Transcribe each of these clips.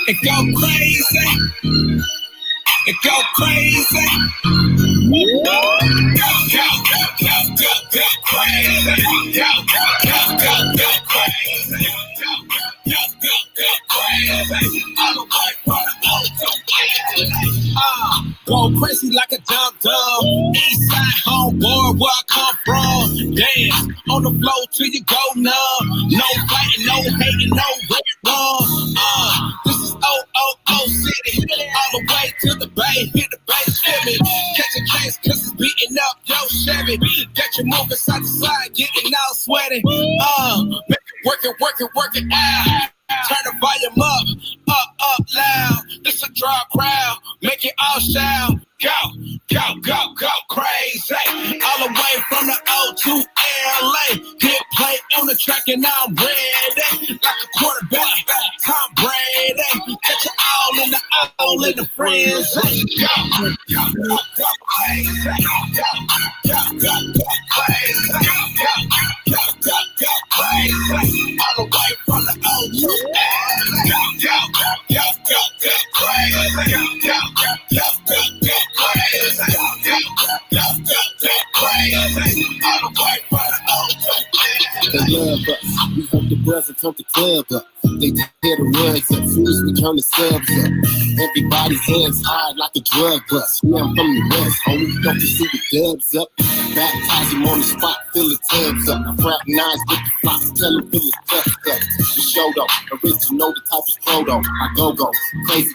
and go crazy. And go crazy. Go crazy. Go crazy. Go crazy like a dum-dum. Eastside homeboy, where I come from. Dance on the floor till you go numb. No fighting, no hating, no wrong. This is OOO City. All the way to the bay, hit the bass for me. Catch a case cause it's beating up your Chevy. Get you moving side to side, getting all sweaty. Work it out. Turn the volume up loud. This a draw crowd, make it all shout. Go crazy. All the way from the O to LA. Hit play on the track and I'm ready. Like a quarterback, Tom Brady. Get you all in the friends. Go crazy. Go crazy. Go crazy. All the way from the O to LA. Go crazy. They love us, we hope the brothers and turn the club up. They tear the rugs up, soon as we turn the subs up. Everybody's hands hard like a drug bust. Yeah, I'm from the west, homie, don't you see the dubs up? Baptize him on the spot, fill the tubs up. I fraternize with the flops, tell him fill the tubs up. The show though, original, the type of proto. I go, crazy,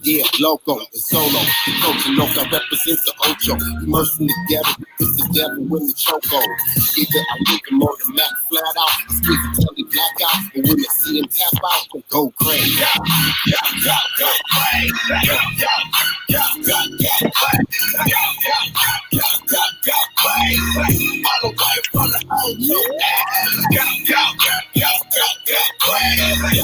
yeah, loco, the solo. The coach and loco represents the Ocho. Immersing together, it's the devil in the choco. Either I leave him on the mat flat out, squeeze it till he black out, and when they see him tap out, they go crazy. Go crazy. Go crazy. All the way from the O to L. Go crazy. Go crazy.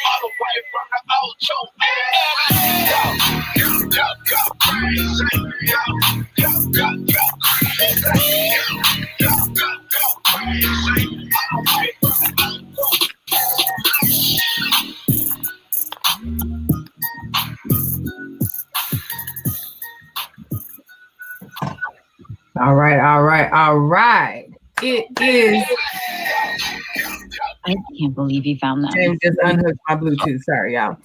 All the way from the O to L. All right. It is. I can't believe you found that. James just unhooked my Bluetooth. Sorry, y'all.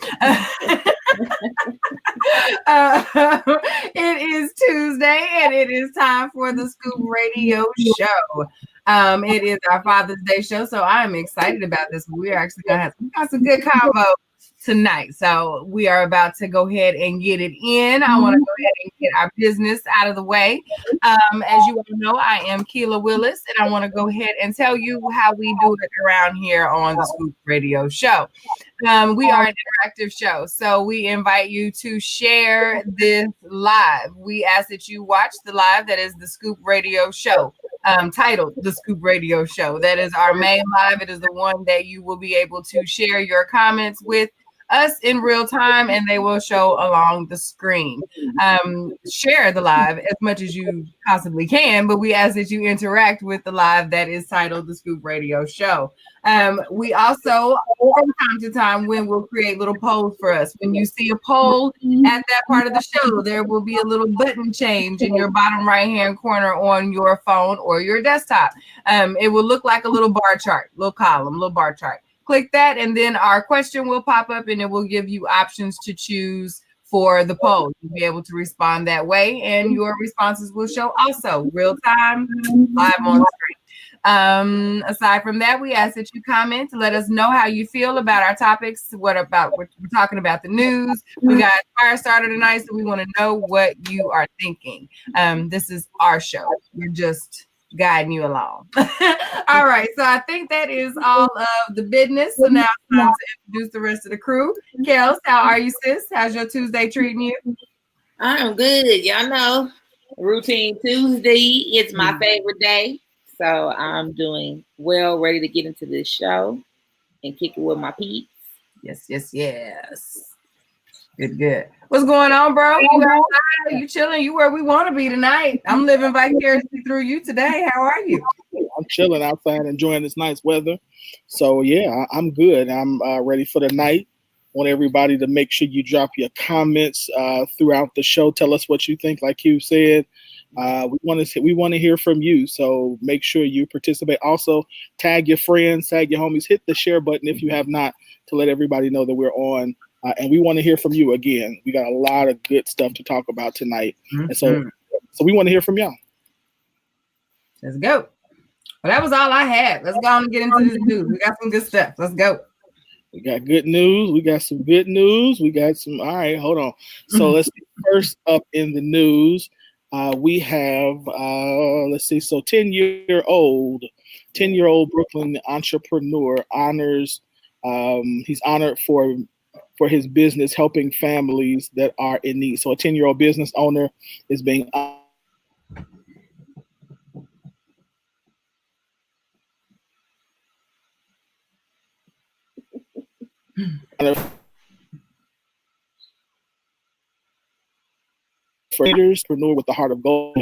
It is Tuesday, and it is time for the Scoop Radio Show. It is our Father's Day show, so I'm excited about this. We're actually going to have some good combo tonight. So we are about to go ahead and get it in. I want to go ahead and get our business out of the way. As you all know, I am Keela Willis, and I want to go ahead and tell you how we do it around here on the Scoop Radio Show. We are an interactive show, so we invite you to share this live. We ask that you watch the live that is the Scoop Radio Show, titled The Scoop Radio Show. That is our main live. It is the one that you will be able to share your comments with us in real time, and they will show along the screen. Share the live as much as you possibly can, but we ask that you interact with the live that is titled The Scoop Radio Show. We also, from time to time, we'll create little polls for us. When you see a poll at that part of the show, there will be a little button change in your bottom right-hand corner on your phone or your desktop. It will look like a little bar chart, little column, little bar chart. Click that, and then our question will pop up, and it will give you options to choose for the poll. You'll be able to respond that way, and your responses will show also real time, live on screen. Aside from that, we ask that you comment to let us know how you feel about our topics. We're talking about the news. We got fire starter tonight, so we want to know what you are thinking. This is our show. We're just guiding you along. All right, so I think that is all of the business. So now it's time to introduce the rest of the crew. Kels, how are you, sis? How's your Tuesday treating you? I'm good. Y'all know routine Tuesday is my favorite day. So I'm doing well, ready to get into this show and kick it with my peeps. Yes. Good. What's going on, bro? You outside? You chilling? You where we want to be tonight? I'm living vicariously through you today. How are you? I'm chilling outside, enjoying this nice weather. So yeah, I'm good. I'm ready for the night. Want everybody to make sure you drop your comments throughout the show. Tell us what you think. Like you said, we want to hear from you. So make sure you participate. Also, tag your friends, tag your homies. Hit the share button if you have not, to let everybody know that we're on. And we want to hear from you again. We got a lot of good stuff to talk about tonight, and so we want to hear from y'all. Let's go. Well, that was all I had. Let's go on and get into this news. We got some good stuff. Let's go. We got good news. We got some good news. We got some. All right, hold on. So let's see. First up in the news, we have, let's see. So 10-year-old Brooklyn entrepreneur honors. He's honored for his business helping families that are in need. So a 10-year-old business owner is being for leaders, entrepreneur with the heart of gold.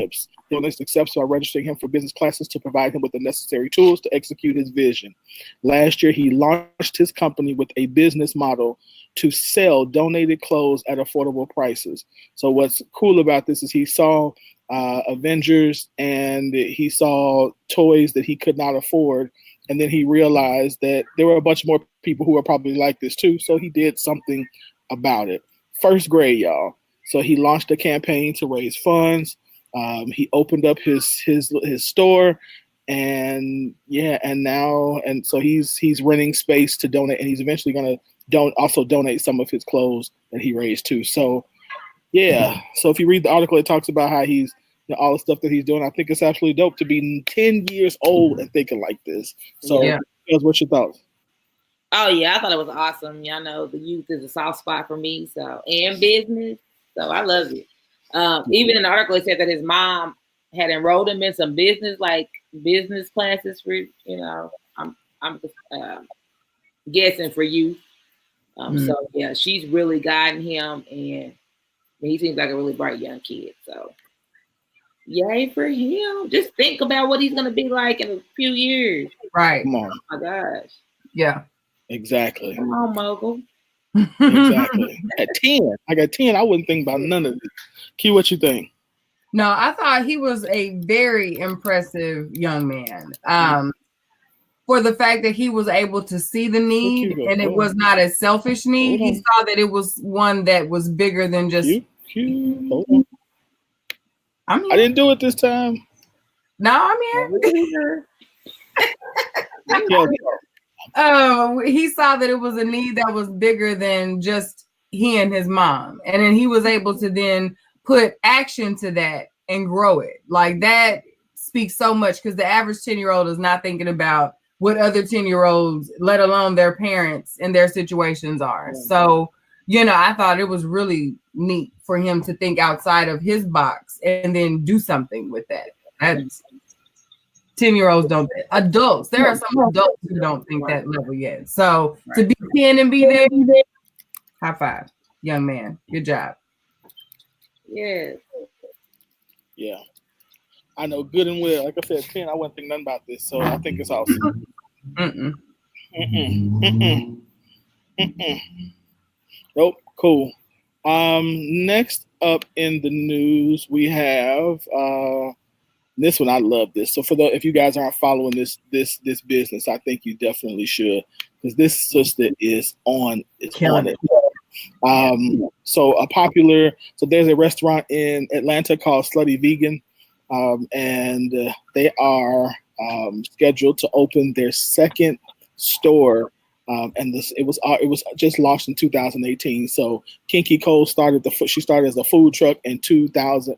Doing success by registering him for business classes to provide him with the necessary tools to execute his vision. Last year, he launched his company with a business model to sell donated clothes at affordable prices. So what's cool about this is he saw Avengers and he saw toys that he could not afford. And then he realized that there were a bunch more people who were probably like this too. So he did something about it. First grade, y'all. So he launched a campaign to raise funds. He opened up his store, and so he's renting space to donate, and he's eventually going to also donate some of his clothes that he raised too. So yeah, so if you read the article, it talks about how he's all the stuff that he's doing. I think it's absolutely dope to be 10 years old and thinking like this. So what's your thoughts? Oh yeah, I thought it was awesome. Y'all know the youth is a soft spot for me, so and business. So I love it. Even in the article, it said that his mom had enrolled him in some business classes for, I'm guessing for youth. So yeah, she's really guiding him, and he seems like a really bright young kid. So yay for him. Just think about what he's going to be like in a few years. Right. Come on. Oh my gosh. Yeah. Exactly. Come on, mogul. Exactly. At 10, I got 10. I wouldn't think about none of this. Key, what you think? No, I thought he was a very impressive young man. For the fact that he was able to see the need, and it was not a selfish need. He saw that it was one that was bigger than just. Hold on. I didn't do it this time. No, I'm here. He saw that it was a need that was bigger than just he and his mom. And then he was able to then put action to that and grow it. Like that speaks so much, because the average 10-year-old is not thinking about what other 10-year-olds, let alone their parents and their situations are. So, I thought it was really neat for him to think outside of his box and then do something with that. That's 10-year-olds don't. Adults, there are some adults who don't think that level yet. So to be 10 and be there, high five, young man. Good job. Yeah. Yeah. I know good and well. Like I said, 10, I wouldn't think nothing about this. So I think it's awesome. Nope. Cool. Next up in the news, we have this one. I love this. So if you guys aren't following this business, I think you definitely should, because this sister is on it. So there's a restaurant in Atlanta called Slutty Vegan, and they are scheduled to open their second store. And it was just launched in 2018. So Kinky Cole she started as a food truck in 2000.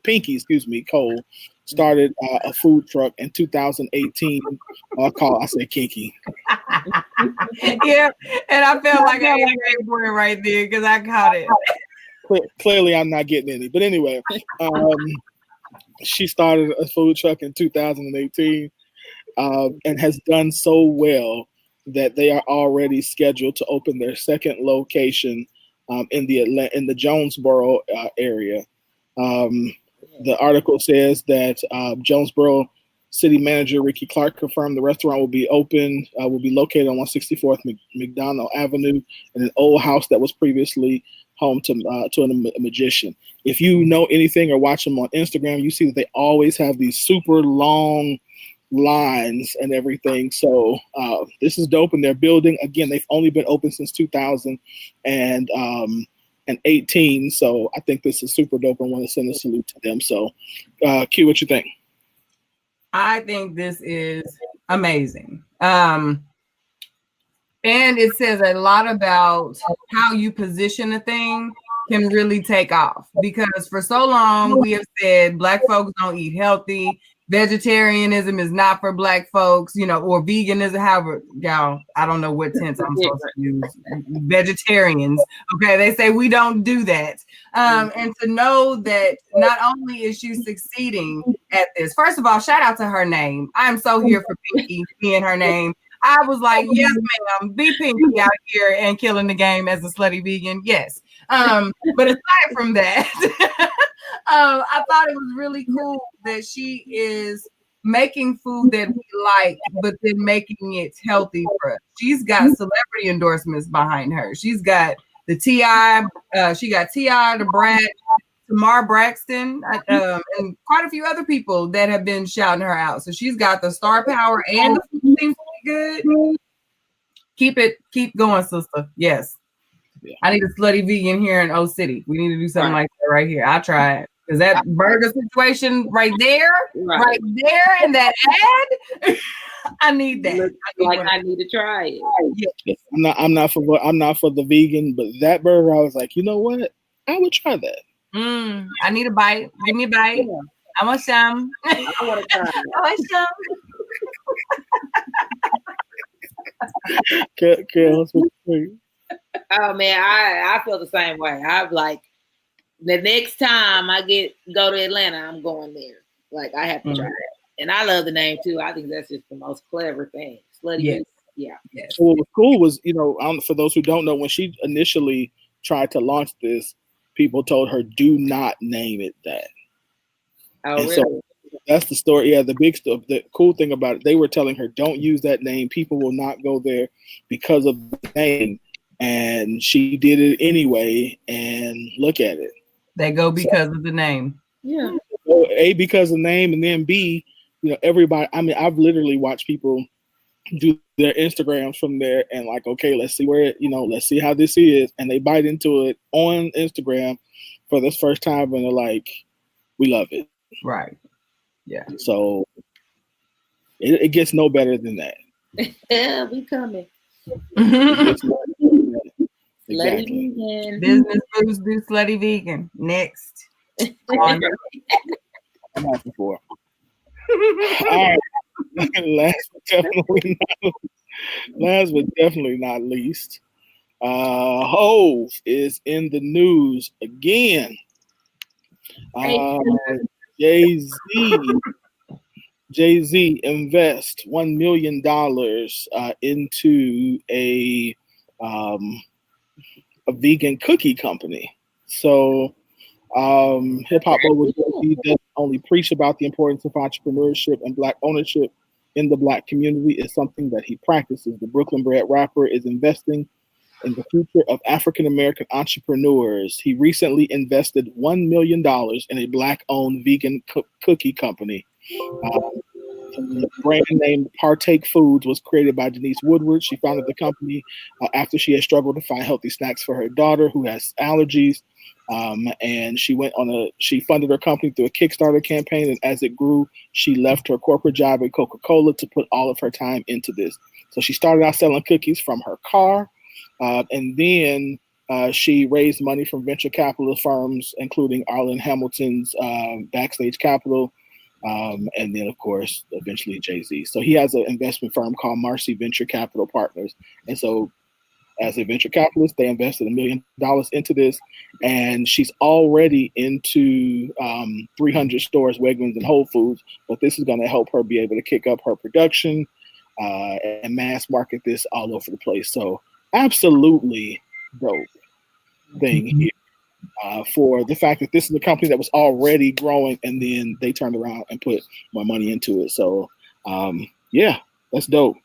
Cole started a food truck in 2018 called, I said Kinky. Yeah, and I felt like I ate a boy right there because I caught it. Clearly, I'm not getting any. But anyway, she started a food truck in 2018 and has done so well that they are already scheduled to open their second location in the Jonesboro area. The article says that Jonesboro City Manager Ricky Clark confirmed the restaurant will be located on 164th McDonald Avenue in an old house that was previously home to a magician. If you know anything or watch them on Instagram, you see that they always have these super long lines and everything. So this is dope. And they're building again. They've only been open since 2018. So I think this is super dope. I want to send a salute to them. So, Q, what you think? I think this is amazing. And it says a lot about how you position a thing can really take off, because for so long we have said Black folks don't eat healthy. Vegetarianism is not for Black folks, or veganism. However, y'all, I don't know what tense I'm supposed to use. Vegetarians, okay? They say we don't do that. And to know that not only is she succeeding at this, first of all, shout out to her name. I'm so here for Pinky being her name. I was like, yes, ma'am, be Pinky out here and killing the game as a slutty vegan. Yes. But aside from that, I thought it was really cool that she is making food that we like, but then making it healthy for us. She's got celebrity endorsements behind her. She's got the T.I., she got T.I., the Brad, Tamar Braxton, and quite a few other people that have been shouting her out. So she's got the star power and the food seems pretty good. Keep going, sister. Yes. Yeah. I need a slutty vegan here in O City. We need to do something like that right here. I'll try it. Because that burger situation right there, and that ad, I need that. I need to try it. Yeah. I'm not for the vegan, but that burger, I was like, you know what? I would try that. I need a bite. Give me a bite. Yeah. I want some. I want to try it. I want some. Carol, what you Oh man, I feel the same way. I'm like, the next time I go to Atlanta, I'm going there. Like, I have to try it. And I love the name too. I think that's just the most clever thing. Slutty. Yeah. Yes. So what was cool was, for those who don't know, when she initially tried to launch this, people told her, do not name it that. Oh, and really? So that's the story. Yeah, the big stuff. The cool thing about it, they were telling her, don't use that name. People will not go there because of the name. And she did it anyway. And look at it. They go because of the name. Yeah. So A, because of the name, and then B, everybody. I mean, I've literally watched people do their Instagrams from there, and like, okay, let's see let's see how this is, and they bite into it on Instagram for this first time, and they're like, we love it. Right. Yeah. So it gets no better than that. Yeah, we coming. Exactly. Vegan. Business moves do slutty vegan. Next. Not before. All right. Last but definitely not least, Hove is in the news again. Jay-Z invest $1 million into a vegan cookie company. So hip hop over Jay-Z doesn't only preach about the importance of entrepreneurship and Black ownership in the Black community. Is something that he practices. The Brooklyn-bred rapper is investing in the future of African-American entrepreneurs. He recently invested $1 million in a Black-owned vegan cookie company. The brand name Partake Foods was created by Denise Woodward. She founded the company after she had struggled to find healthy snacks for her daughter who has allergies. And she funded her company through a Kickstarter campaign. And as it grew, she left her corporate job at Coca-Cola to put all of her time into this. So she started out selling cookies from her car. And then she raised money from venture capital firms, including Arlen Hamilton's Backstage Capital. And then, of course, eventually Jay-Z. So he has an investment firm called Marcy Venture Capital Partners. And so as a venture capitalist, they invested $1 million into this. And she's already into 300 stores, Wegmans and Whole Foods. But this is going to help her be able to kick up her production and mass market this all over the place. So absolutely dope thing here. For the fact that this is a company that was already growing and then they turned around and put more money into it. So, yeah, that's dope.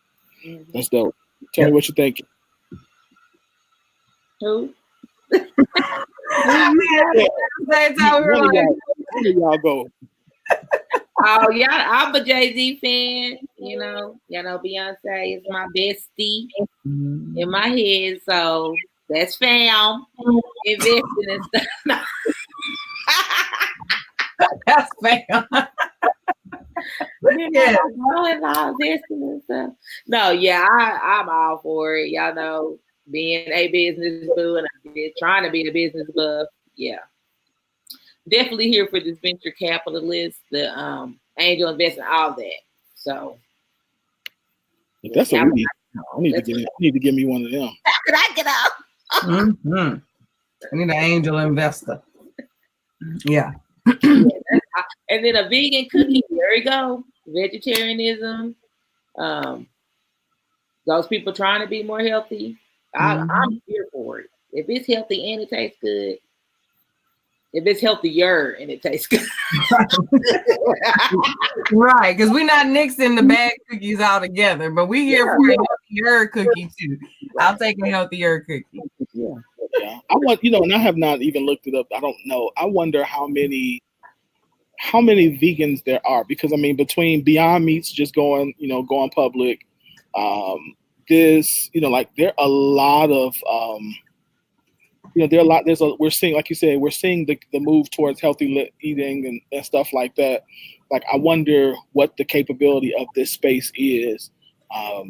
That's dope. Tell me what you think. Who? Where do y'all go? Oh, yeah, I'm a Jay-Z fan. Y'all know Beyonce is my bestie in my head. So that's fam. Investing and stuff. That's fam. No, yeah, I'm all for it. Y'all know, being a business boo and trying to be a business buff. Yeah. Definitely here for this venture capitalist, the angel investment, all that. So that's what we need. I need to give me one of them. How could I get out? I need an angel investor. Yeah. And then a vegan cookie. There we go. Vegetarianism. Those people trying to be more healthy. I'm here for it. If it's healthy and it tastes good. If it's healthier and it tastes good. Right, because we're not mixing the bad cookies all together, but we here for a healthier cookie too. I'll take a healthier cookie. Yeah. I want, and I have not even looked it up. I don't know. I wonder how many vegans there are, because I mean, between Beyond Meats just going public, there are a lot of we're seeing, like you said, we're seeing the move towards healthy eating and stuff like that. Like, I wonder what the capability of this space is I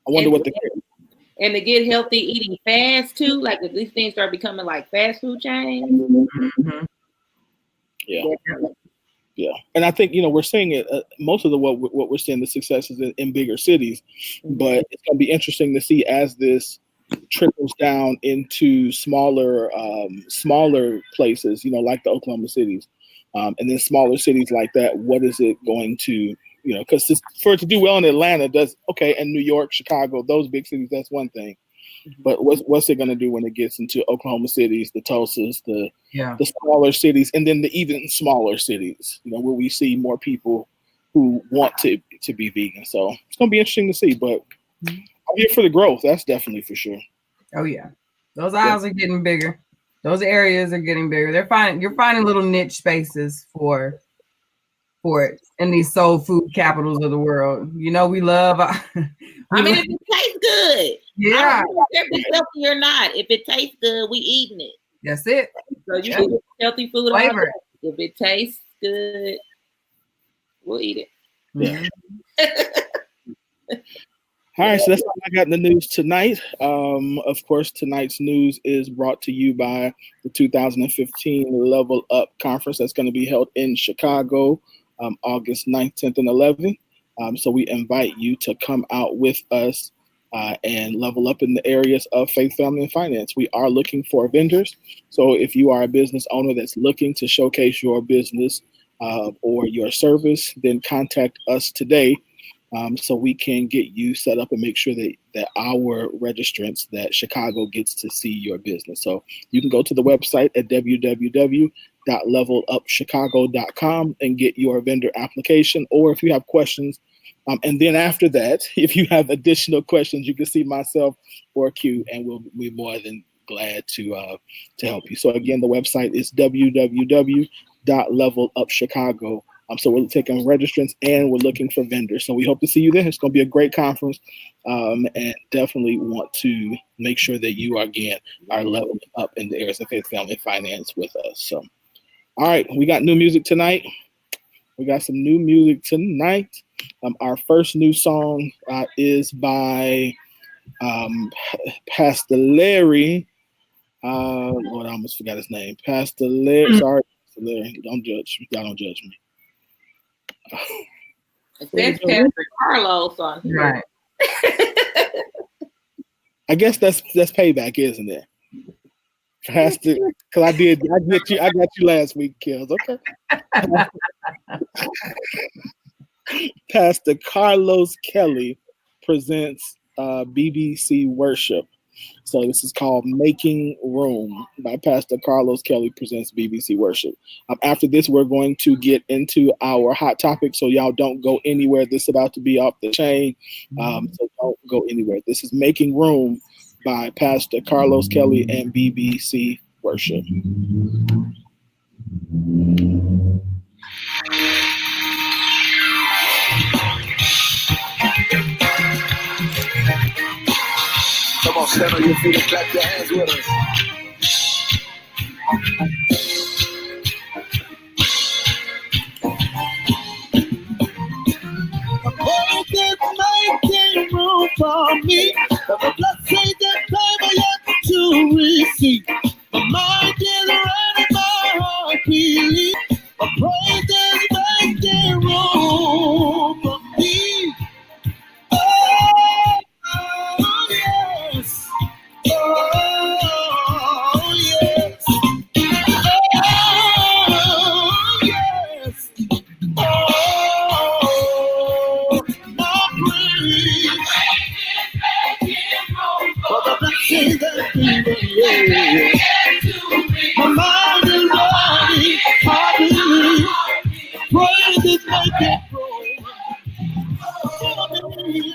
wonder and to get healthy eating fast too, like if these things start becoming like fast food chains. Mm-hmm. Yeah, and I think we're seeing it. Most of what we're seeing, the successes in bigger cities, but it's going to be interesting to see as this trickles down into smaller places, like the Oklahoma cities, and then smaller cities like that. What is it going to because for it to do well in Atlanta does okay, and New York, Chicago, those big cities, that's one thing. But what's it going to do when it gets into Oklahoma cities, the Tulsas, the smaller cities, and then the even smaller cities, where we see more people who want to be vegan. So it's going to be interesting to see. But I'm here for the growth. That's definitely for sure. Oh yeah, those aisles are getting bigger. Those areas are getting bigger. You're finding little niche spaces for it in these soul food capitals of the world. We love. If it tastes good. Yeah. If it's healthy or not. If it tastes good, we eating it. That's it. So you can get healthy food. Flavor. If it tastes good, we'll eat it. Yeah. All right, so that's all I got in the news tonight. Of course, tonight's news is brought to you by the 2015 Level Up Conference that's going to be held in Chicago, August 9th, 10th, and 11th. So we invite you to come out with us and level up in the areas of faith, family, and finance. We are looking for vendors. So if you are a business owner that's looking to showcase your business or your service, then contact us today. So we can get you set up and make sure that our registrants, that Chicago gets to see your business. So you can go to the website at www.levelupchicago.com and get your vendor application. Or if you have questions, and then after that, if you have additional questions, you can see myself or Q, and we'll be more than glad to help you. So again, the website is www.levelupchicago.com. So we're taking registrants and we're looking for vendors. So we hope to see you there. It's going to be a great conference, and definitely want to make sure that you are leveling up in the areas of faith, family, and finance with us. So, all right, we got new music tonight. Our first new song is by Pastor Larry. Lord, I almost forgot his name. Pastor Larry. Sorry, Pastor Larry. Don't judge me. Y'all don't judge me. That's Pastor Carlos on here. Right. I guess that's payback, isn't it? Pastor, because I got you last week, Kills. Okay. Pastor Carlos Kelly presents BBC Worship. So this is called Making Room by Pastor Carlos Kelly presents BBC Worship. After this, we're going to get into our hot topic. So y'all don't go anywhere. This is about to be off the chain. So don't go anywhere. This is Making Room by Pastor Carlos Kelly and BBC Worship. Come on, stand on your feet and clap your hands with us. Making room for me, for the blessings that favor yet to receive. My mind is ready, my heart believes. My praise is making room for me. Oh, yes. Oh, yes. Oh, yes. Oh, my praise. For the blessings that favor, yeah. My mind is ready, I believe. Praise is making room for me.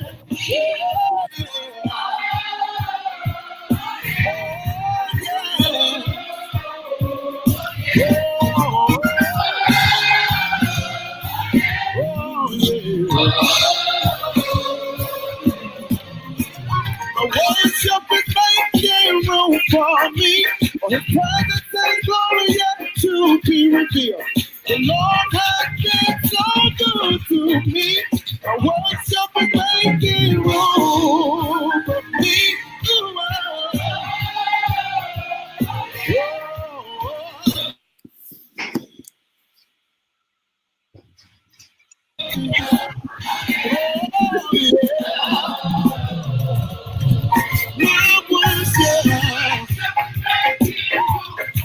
Worship is making room for me. For His presence and glory yet to be revealed. The Lord has been so good to me. Worship is making room for me.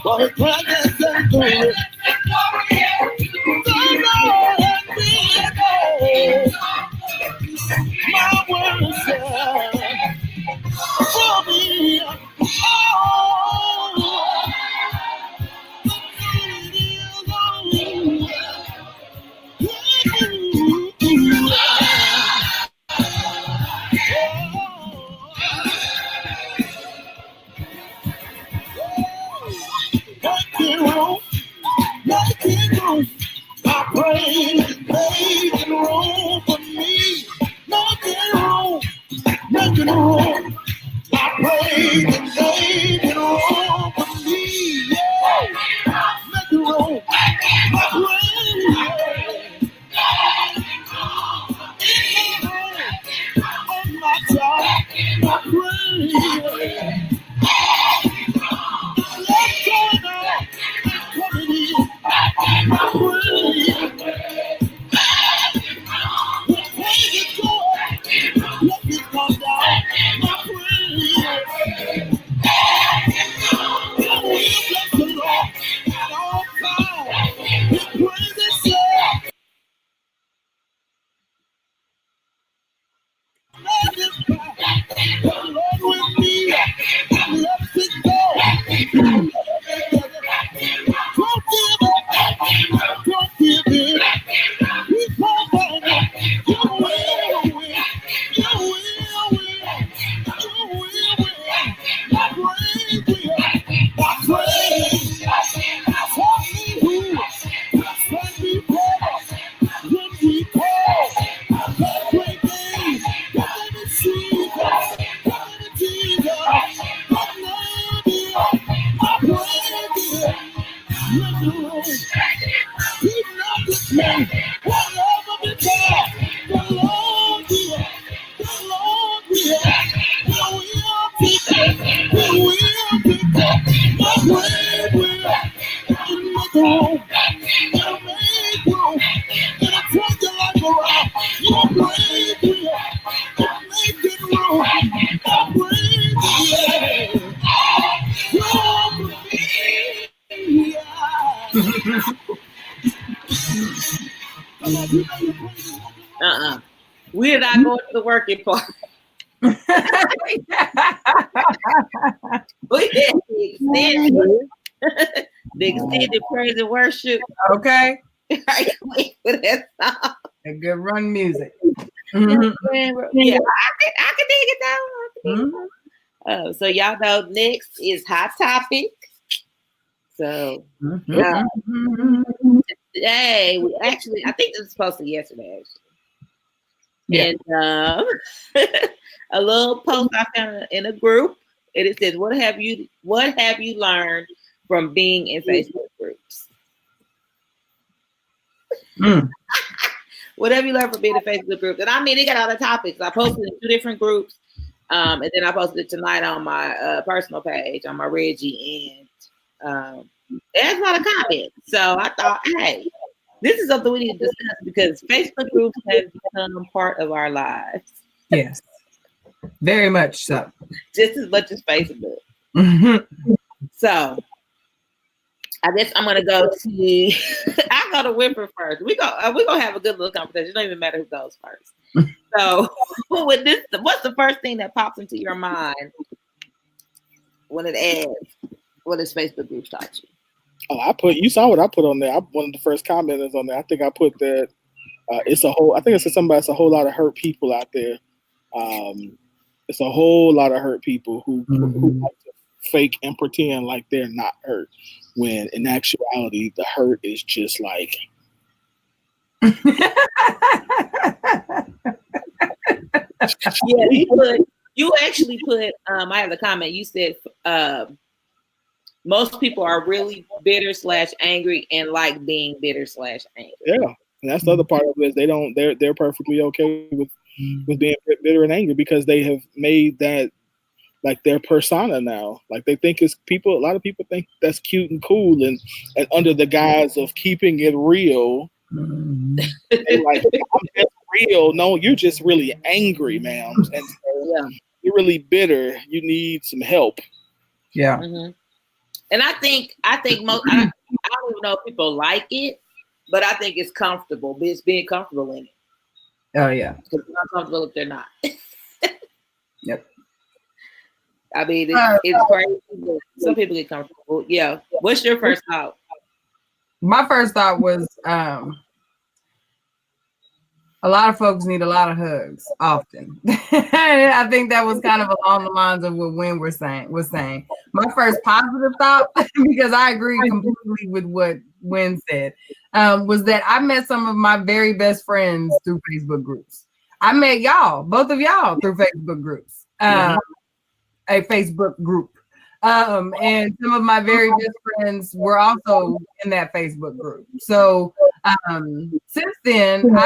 For His presence and glory. The Lord has been my worship for me. My praise, making room for me, making room. My praise is making room for me, yeah. Making room. My praise, on my job. My praise, let's go now. Coming in. My praise. Praise is good. Let me come down. My praise. I will bless the Lord at all times. His praise shall magnify. The Lord with me. Let it go. Don't give up. Don't give in. We find you will win. You will win. You will win. My praise will. My praise. Tell me who. Send me prayer. When we call. That great name. That name is Jesus. That name is Jesus. I love you. My praise. did I go into the working part? We had the extended praise and worship. Okay. I can't wait for that song. A good run music. Yeah, I can dig it down. So y'all know next is Hot Topic. So today we actually, I think this was posted yesterday actually. Yeah. And a little post I found in a group, and it says, "What have you learned from being in Facebook groups?" What have you learned from being in Facebook groups? And I mean, they got other topics. I posted in 2 different groups, and then I posted it tonight on my personal page on my Reggie, and there's a lot of comments. So I thought, hey, this is something we need to discuss because Facebook groups have become part of our lives. Yes, very much so. Just as much as Facebook. So I guess I'm gonna go to I go to Winfrey first. We're gonna have a good little conversation. It don't even matter who goes first. So with this, what's the first thing that pops into your mind when it asks, what does Facebook groups taught you? Oh, you saw what I put on there. One of the first commenters on there. I think I put that it's a whole lot of hurt people out there. It's a whole lot of hurt people who like to fake and pretend like they're not hurt, when in actuality the hurt is just like. Yeah, you actually put. I have a comment. You said most people are really bitter / angry and like being bitter / angry. Yeah, and that's the other part of it is they're perfectly okay with being bitter and angry because they have made that like their persona now. Like they think a lot of people think that's cute and cool, and under the guise of keeping it real, they're like, I'm just real. No, you're just really angry, ma'am. And so you're really bitter. You need some help. Yeah. Mm-hmm. And I think most, I don't even know if people like it, but I think it's comfortable. It's being comfortable in it. Oh yeah. Because it's not comfortable if they're not. Yep. I mean, it's crazy. Some people get comfortable. Yeah. What's your first thought? My first thought was a lot of folks need a lot of hugs often. I think that was kind of along the lines of what Wynn was saying. My first positive thought, because I agree completely with what Wynn said, was that I met some of my very best friends through Facebook groups. I met both of y'all through Facebook groups, a Facebook group. And some of my very best friends were also in that Facebook group. So since then,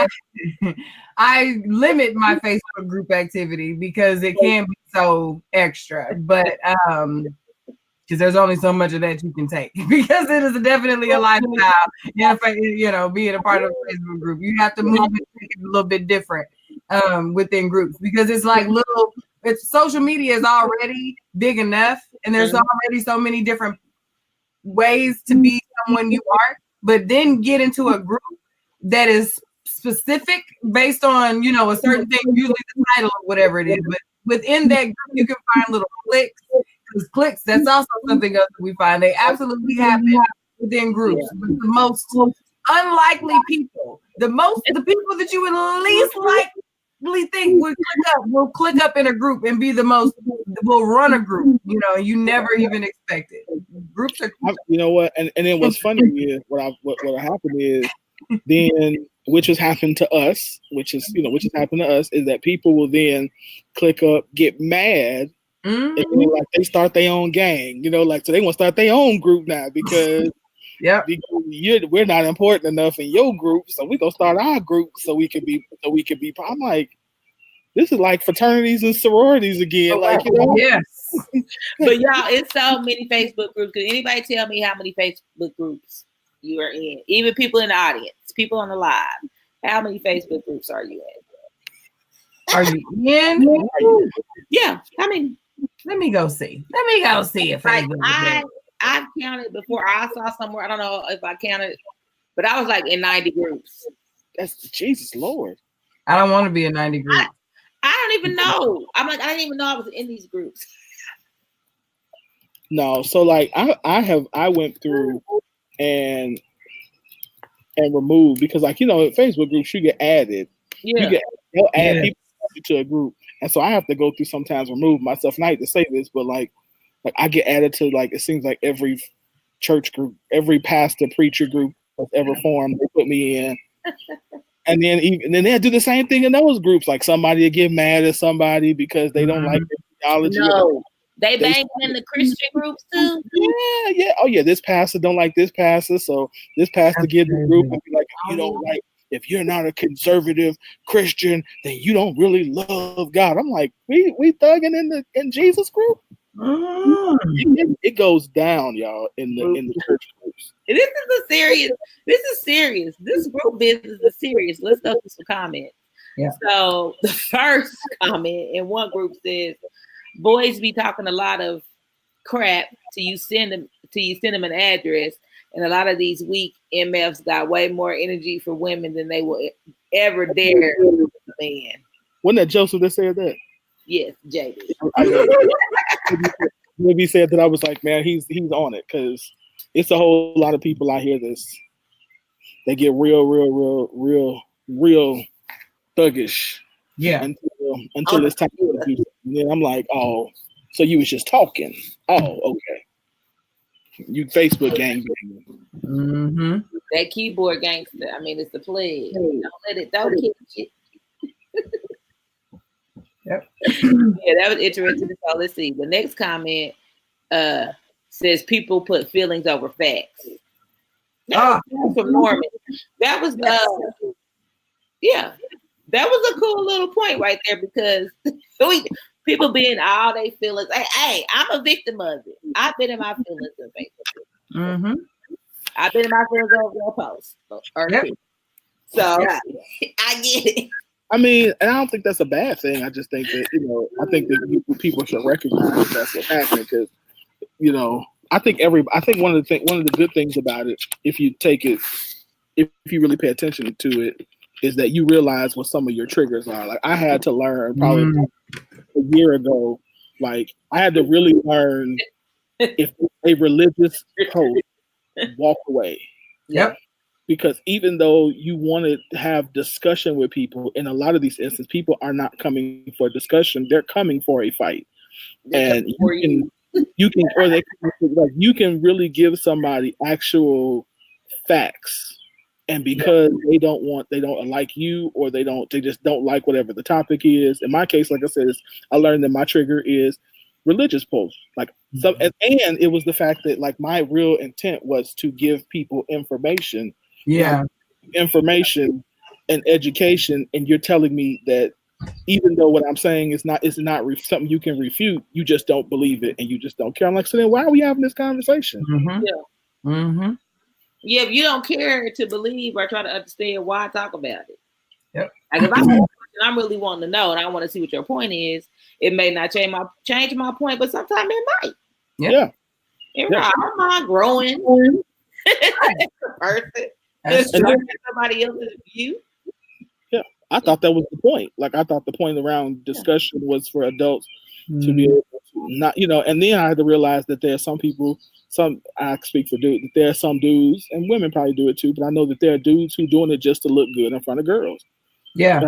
I limit my Facebook group activity because it can be so extra. But because there's only so much of that you can take, because it is definitely a lifestyle. Being a part of a Facebook group, you have to move it a little bit different within groups, because it's like social media is already big enough, and there's already so many different ways to be someone you are, but then get into a group that is specific based on, a certain thing, usually the title or whatever it is. But within that group, you can find little clicks. Because clicks, that's also something else that we find. They absolutely happen within groups. But the most unlikely people, the people that you would least likely think will click up in a group and be the most, will run a group. You never even expect it. Groups are. You know what? And then what's funny is what happened is then, which has happened to us, which has happened to us, is that people will then click up, get mad. And like they start their own gang, so they want to start their own group now because we're not important enough in your group, so we're gonna start our group so we could be. I'm like, this is like fraternities and sororities again, Yes. But y'all, it's so many Facebook groups. Can anybody tell me how many Facebook groups you are in? Even people in the audience, people on the live. How many Facebook groups are you in? Are you in? Yeah, I mean. Let me go see if I've counted before. I saw somewhere, I don't know if I counted, but I was like in 90 groups. That's Jesus Lord. I don't want to be a 90 group. I don't even know. I'm like, I didn't even know I was in these groups. No, so like I went through and removed because like in Facebook groups you get added. Yeah. They'll add people to a group, and so I have to go through sometimes remove myself. And I hate to say this, but like I get added to like it seems like every church group, every pastor preacher group that's ever formed, they put me in. And then they do the same thing in those groups. Like somebody will get mad at somebody because they don't like their theology. No, they bang in the Christian groups too. Yeah. Oh yeah, this pastor don't like this pastor, so this pastor get the group and be like, if you're not a conservative Christian, then you don't really love God. I'm like, we thugging in Jesus group. It goes down, y'all, in the church groups. This is serious. This group business is serious. Let's go through some comments. Yeah. So the first comment in one group says, boys be talking a lot of crap till you send them an address. And a lot of these weak MFs got way more energy for women than they will ever dare for a man. Wasn't that Joseph that said that? Yes, JB. Maybe said that. I was like, man, he's on it, because it's a whole lot of people out here they get real thuggish. Yeah. Until it's time to do something. And then I'm like, oh, so you was just talking. Oh, okay. You Facebook gang. Mm-hmm. That keyboard gangster. I mean, it's the plague. Don't kill it. Yep. Yeah, that was interesting. So let's see. The next comment says people put feelings over facts. That was from Norman. That was that was a cool little point right there, because people being all they feelings. Hey, I'm a victim of it. I've been in my feelings on Facebook. Mm-hmm. I've been in my feelings over your post. So I get it. I mean, and I don't think that's a bad thing. I just think that, I think that people should recognize that's what's happening, because, I think one of the good things about it, if you really pay attention to it, is that you realize what some of your triggers are. Like I had to learn probably a year ago, like I had to really learn if a religious post walk away. Yep. Because even though you want to have discussion with people, in a lot of these instances, people are not coming for discussion; they're coming for a fight. And you can really give somebody actual facts, and because they don't like you, or they just don't like whatever the topic is. In my case, like I said, I learned that my trigger is religious posts. Like and it was the fact that like my real intent was to give people information. Yeah. Information and education, and you're telling me that even though what I'm saying is not something you can refute, you just don't believe it and you just don't care. I'm like, so then why are we having this conversation? Mm-hmm. Yeah. Mm-hmm. Yeah, if you don't care to believe or try to understand, why talk about it? Yep. Like if I'm really wanting to know and I want to see what your point is, it may not change my point, but sometimes it might. Yeah. I don't mind growing as a person. Somebody else's view. Yeah, I thought that was the point. Like I thought the point around discussion was for adults to be able to not, and then I had to realize that there are some people, I speak for dudes, that there are some dudes, and women probably do it too, but I know that there are dudes who doing it just to look good in front of girls. Yeah.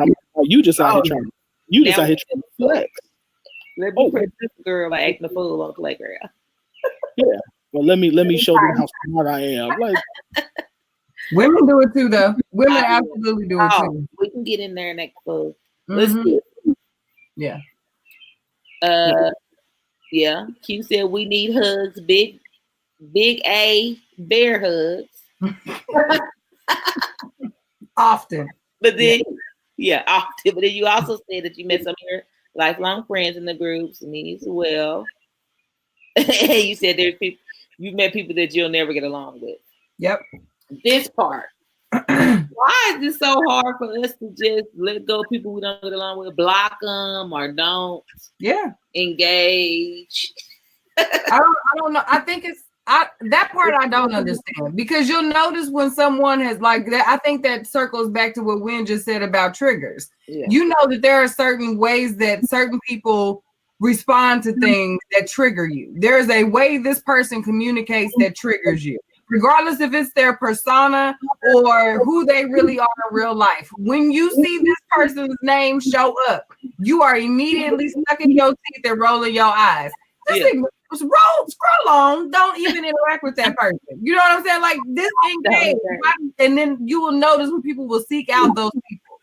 You just out here trying to flex. Let me press this girl like acting a fool on the playground. Yeah. Well, let me show them how smart I am. Like women do it too, though. Women absolutely do it too. We can get in there and act fool. Mm-hmm. Yeah. Yeah. Q said we need hugs, big A bear hugs. Often. But then often. But then you also said that you met some of your lifelong friends in the groups, me as well. You said you've met people that you'll never get along with. Yep. This part. Why is it so hard for us to just let go of people we don't get along with, block them, or don't engage? I don't know. I think That part I don't understand, because you'll notice when someone has like that. I think that circles back to what Wynn just said about triggers. Yeah. You know that there are certain ways that certain people respond to things that trigger you. There is a way this person communicates that triggers you, regardless if it's their persona or who they really are in real life. When you see this person's name show up, you are immediately sucking your teeth and rolling your eyes. Scroll on. Don't even interact with that person. You know what I'm saying? Like this engage, and then you will notice when people will seek out those people.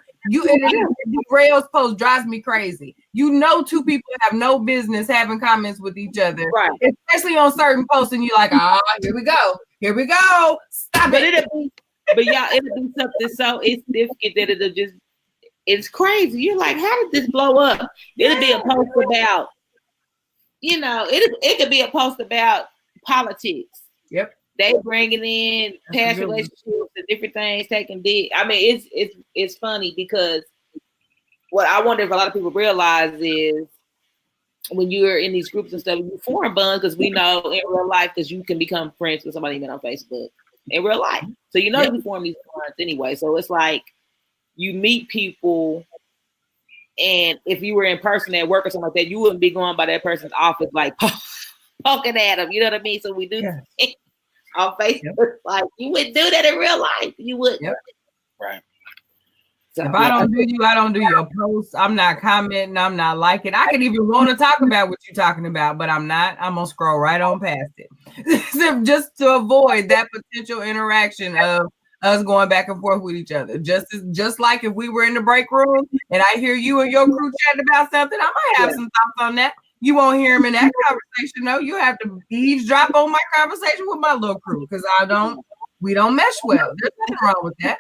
Rails post drives me crazy. You know, two people have no business having comments with each other, right? Especially on certain posts, and you're like, here we go. Stop it. But y'all, it'll be something so insignificant that it'll just, it's crazy. You're like, how did this blow up? It'll be a post about, it could be a post about politics. Yep. They bringing in past relationships and different things, taking dick. I mean, it's funny because what I wonder if a lot of people realize is when you're in these groups and stuff, you form bonds, because we know in real life, because you can become friends with somebody even on Facebook in real life. So you form these bonds anyway. So it's like you meet people, and if you were in person at work or something like that, you wouldn't be going by that person's office like poking at them. You know what I mean? So we do on Facebook, like you wouldn't do that in real life. You wouldn't. Yep. Right. So if I don't do you, I don't do your posts. I'm not commenting. I'm not liking. I could even want to talk about what you're talking about, but I'm not. I'm gonna scroll right on past it, just to avoid that potential interaction of us going back and forth with each other. Just like if we were in the break room and I hear you and your crew chatting about something, I might have some thoughts on that. You won't hear him in that conversation, though. You have to eavesdrop on my conversation with my little crew, because we don't mesh well. There's nothing wrong with that.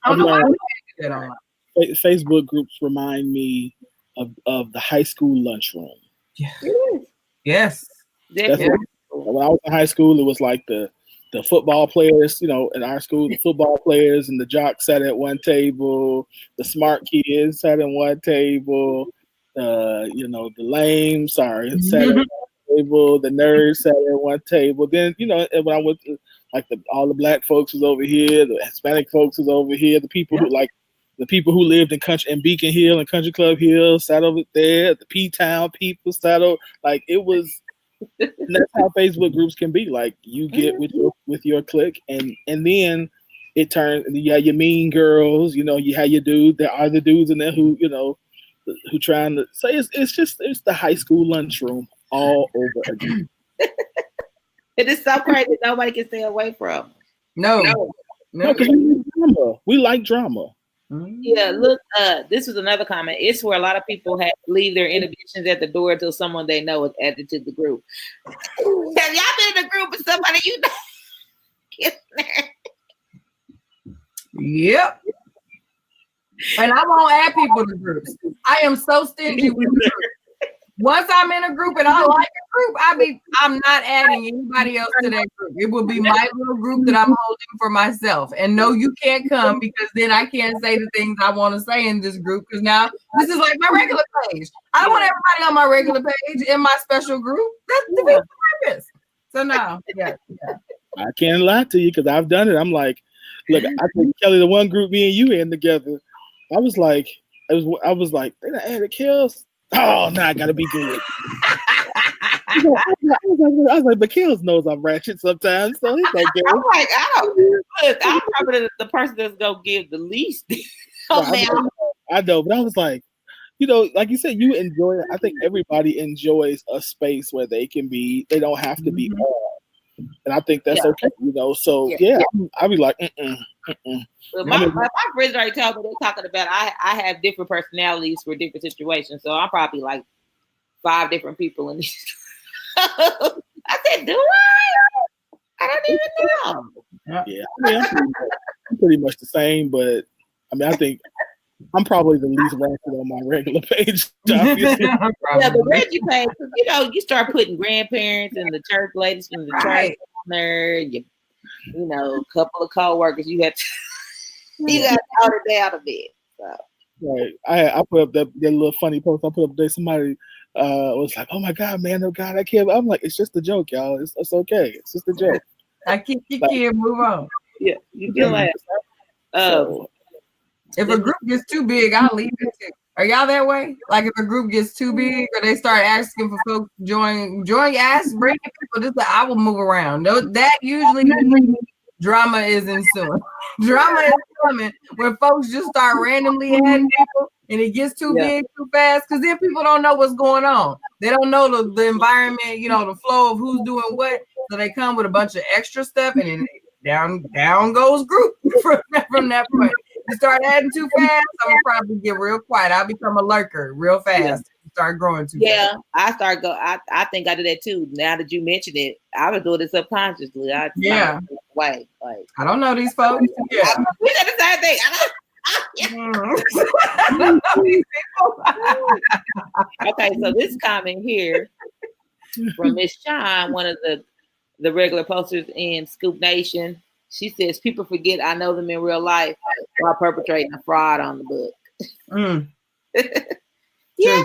I don't know why we do that online. Facebook groups remind me of the high school lunchroom. Yes. When I was in high school, it was like the football players, in our school, the football players and the jocks sat at one table, the smart kids sat at one table, the lame, sat at one table, the nerds sat at one table. Then, when I went to, like, all the black folks was over here, the Hispanic folks was over here, the people who lived in Beacon Hill and Country Club Hill sat over there, the P-Town people sat over, like, it was. And that's how Facebook groups can be. Like, you get with your clique, and then it turns. You have your mean girls. You have your dude. There are the dudes in there who trying to say it's the high school lunchroom all over again. It is so crazy. Nobody can stay away from. No, because we like drama. Yeah, look, this was another comment. It's where a lot of people leave their inhibitions at the door until someone they know is added to the group. Have y'all been in a group with somebody you know? Get there. Yep. And I won't add people to groups. I am so stingy with the group. Once I'm in a group and I like a group, I'm not adding anybody else to that group. It will be my little group that I'm holding for myself. And no, you can't come, because then I can't say the things I want to say in this group, because now this is like my regular page. I don't want everybody on my regular page in my special group. That's the purpose. So no, yeah. I can't lie to you, because I've done it. I'm like, look, I think Kelly, the one group me and you in together, I was like, they done added Kills. Oh, now I gotta be good. I was like, but Kills knows I'm ratchet sometimes, so it's okay. I'm like, I'm probably the person that's gonna give the least. I know, but I was like, like you said, you enjoy it. I think everybody enjoys a space where they can be. They don't have to be all. And I think that's okay, So I'll be like, My friends already told me they're talking about I have different personalities for different situations, so I'm probably like 5 different people in these. I said, do I? I don't even know. Yeah, I'm pretty much the same, but I think I'm probably the least ratchet on my regular page. The Reggie page, you start putting grandparents and the church ladies from the church on there, a couple of co-workers, you got to tone it down a bit. So. Right. I put up that little funny post I put up there. Somebody was like, "Oh my God, man! Oh God, I can't." I'm like, "It's just a joke, y'all. It's okay. It's just a joke." I keep your kid, move on. Yeah, you can laugh. So, If a group gets too big, I'll leave it too. Are y'all that way? Like if a group gets too big or they start asking for folks to join, bring people, I will move around. No, that usually means drama is ensuing. Drama is coming when folks just start randomly adding people and it gets too big too fast because then people don't know what's going on. They don't know the environment, the flow of who's doing what. So they come with a bunch of extra stuff and then down goes group from that point. You start adding too fast, I'm gonna probably get real quiet. I'll become a lurker real fast. Start growing too fast. I think I did that too. Now that you mentioned it, I was doing it subconsciously. Way. Like I don't know these folks. Yeah. We did the same thing. Okay, so this comment here from Miss Shine, one of the regular posters in Scoop Nation. She says, people forget I know them in real life while perpetrating a fraud on the book. Yeah.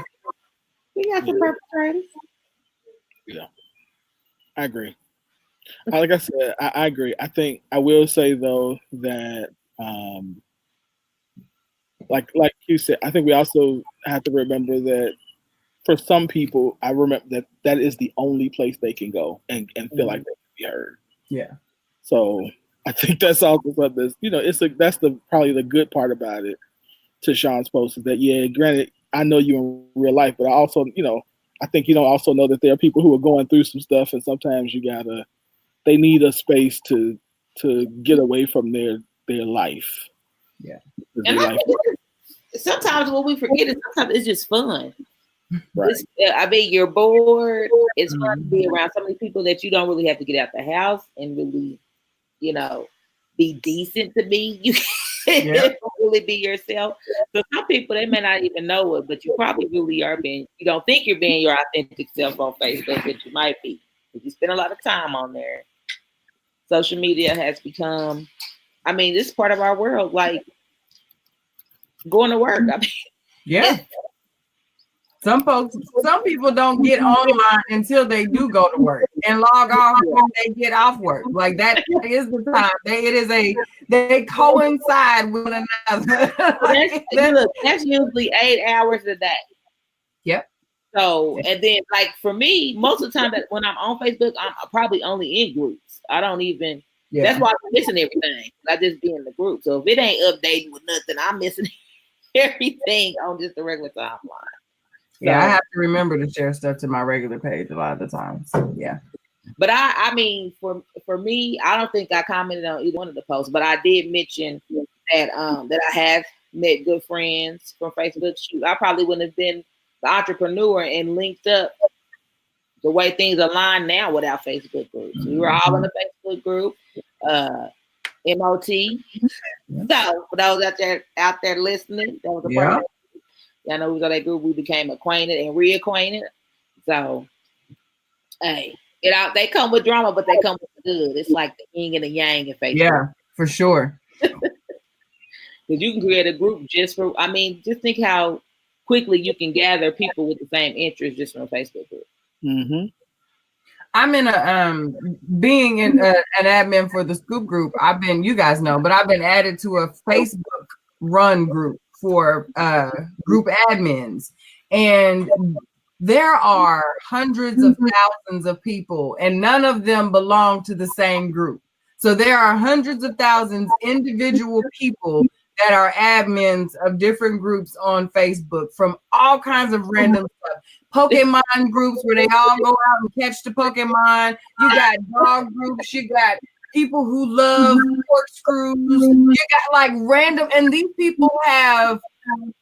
We got the perpetrators. Yeah. I agree. Like I said, I agree. I think I will say though that like you said, I think we also have to remember that for some people, I remember that is the only place they can go and feel like they can be heard. Yeah. So I think that's also something that's, that's probably the good part about it to Sean's post is that, granted, I know you in real life, but I also, I think also know that there are people who are going through some stuff and sometimes they need a space to get away from their life. Yeah. And sometimes what we forget is sometimes it's just fun. Right. You're bored. It's fun to be around so many people that you don't really have to get out the house and really, be decent to be. You can't really be yourself. So some people, they may not even know it, but you probably really are you don't think you're being your authentic self on Facebook, but you might be. If you spend a lot of time on there. Social media has become, this is part of our world, like going to work. Some people don't get online until they do go to work and log off when they get off work. Like that is the time. They coincide with one another. That's usually 8 hours a day. Yep. So, and then like for me, most of the time that when I'm on Facebook, I'm probably only in groups. I don't even, that's why I'm missing everything. I just be in the group. So if it ain't updating with nothing, I'm missing everything on just the regular timeline. Yeah, I have to remember to share stuff to my regular page a lot of the time. So, yeah. But for me, I don't think I commented on either one of the posts, but I did mention that I have met good friends from Facebook. Shoot, I probably wouldn't have been the entrepreneur and linked up the way things align now without Facebook groups. We were all in the Facebook group, MOT. So for those out there listening, that was a part of it. I know we was on that group. We became acquainted and reacquainted. So, hey, they come with drama, but they come with the good. It's like the yin and the yang in Facebook. Yeah, for sure. Because you can create a group just think how quickly you can gather people with the same interests just from a Facebook group. Mm-hmm. I'm in being an admin for the Scoop group. you guys know, but I've been added to a Facebook run group for group admins, and there are hundreds of thousands of people and none of them belong to the same group. So there are hundreds of thousands individual people that are admins of different groups on Facebook from all kinds of random stuff. Pokemon groups where they all go out and catch the Pokemon. You got dog groups, you got people who love corkscrews. You got like random, and these people have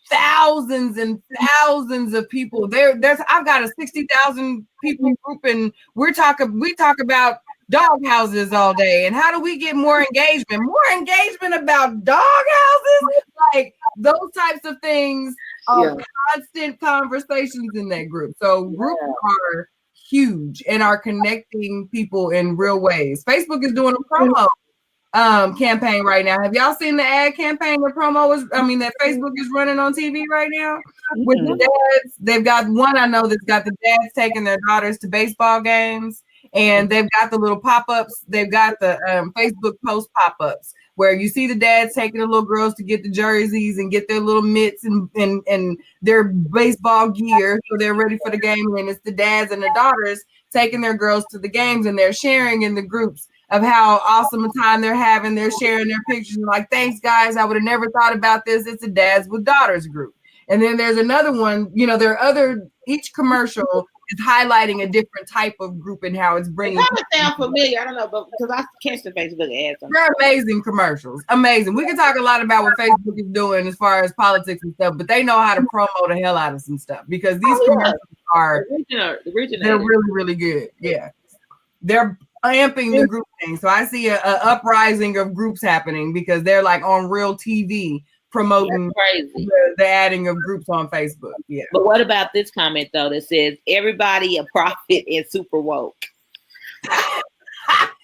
thousands and thousands of people. I've got a 60,000 people group, and we talk about dog houses all day. And how do we get more engagement? More engagement about dog houses? Like those types of things are constant conversations in that group. So groups are huge and are connecting people in real ways. Facebook is doing a promo campaign right now. Have y'all seen the ad campaign the promo is? I mean, that Facebook is running on TV right now with the dads. They've got one I know that's got the dads taking their daughters to baseball games, and they've got the little pop-ups. They've got the Facebook post pop-ups where you see the dads taking the little girls to get the jerseys and get their little mitts and their baseball gear so they're ready for the game. And it's the dads and the daughters taking their girls to the games, and they're sharing in the groups of how awesome a time they're having. They're sharing their pictures like, thanks guys, I would have never thought about this. It's a dads with daughters group. And then there's another one, you know, there are each commercial is highlighting a different type of group and how it's bringing. It kind of sound familiar. I don't know, but because I catch the Facebook ads. They're amazing commercials. Amazing. We can talk a lot about what Facebook is doing as far as politics and stuff, but they know how to promo the hell out of some stuff because these commercials are they're really, really good. Yeah. They're amping the group thing. So I see a uprising of groups happening because they're like on real TV promoting the adding of groups on Facebook. Yeah. But what about this comment though that says everybody a prophet and super woke?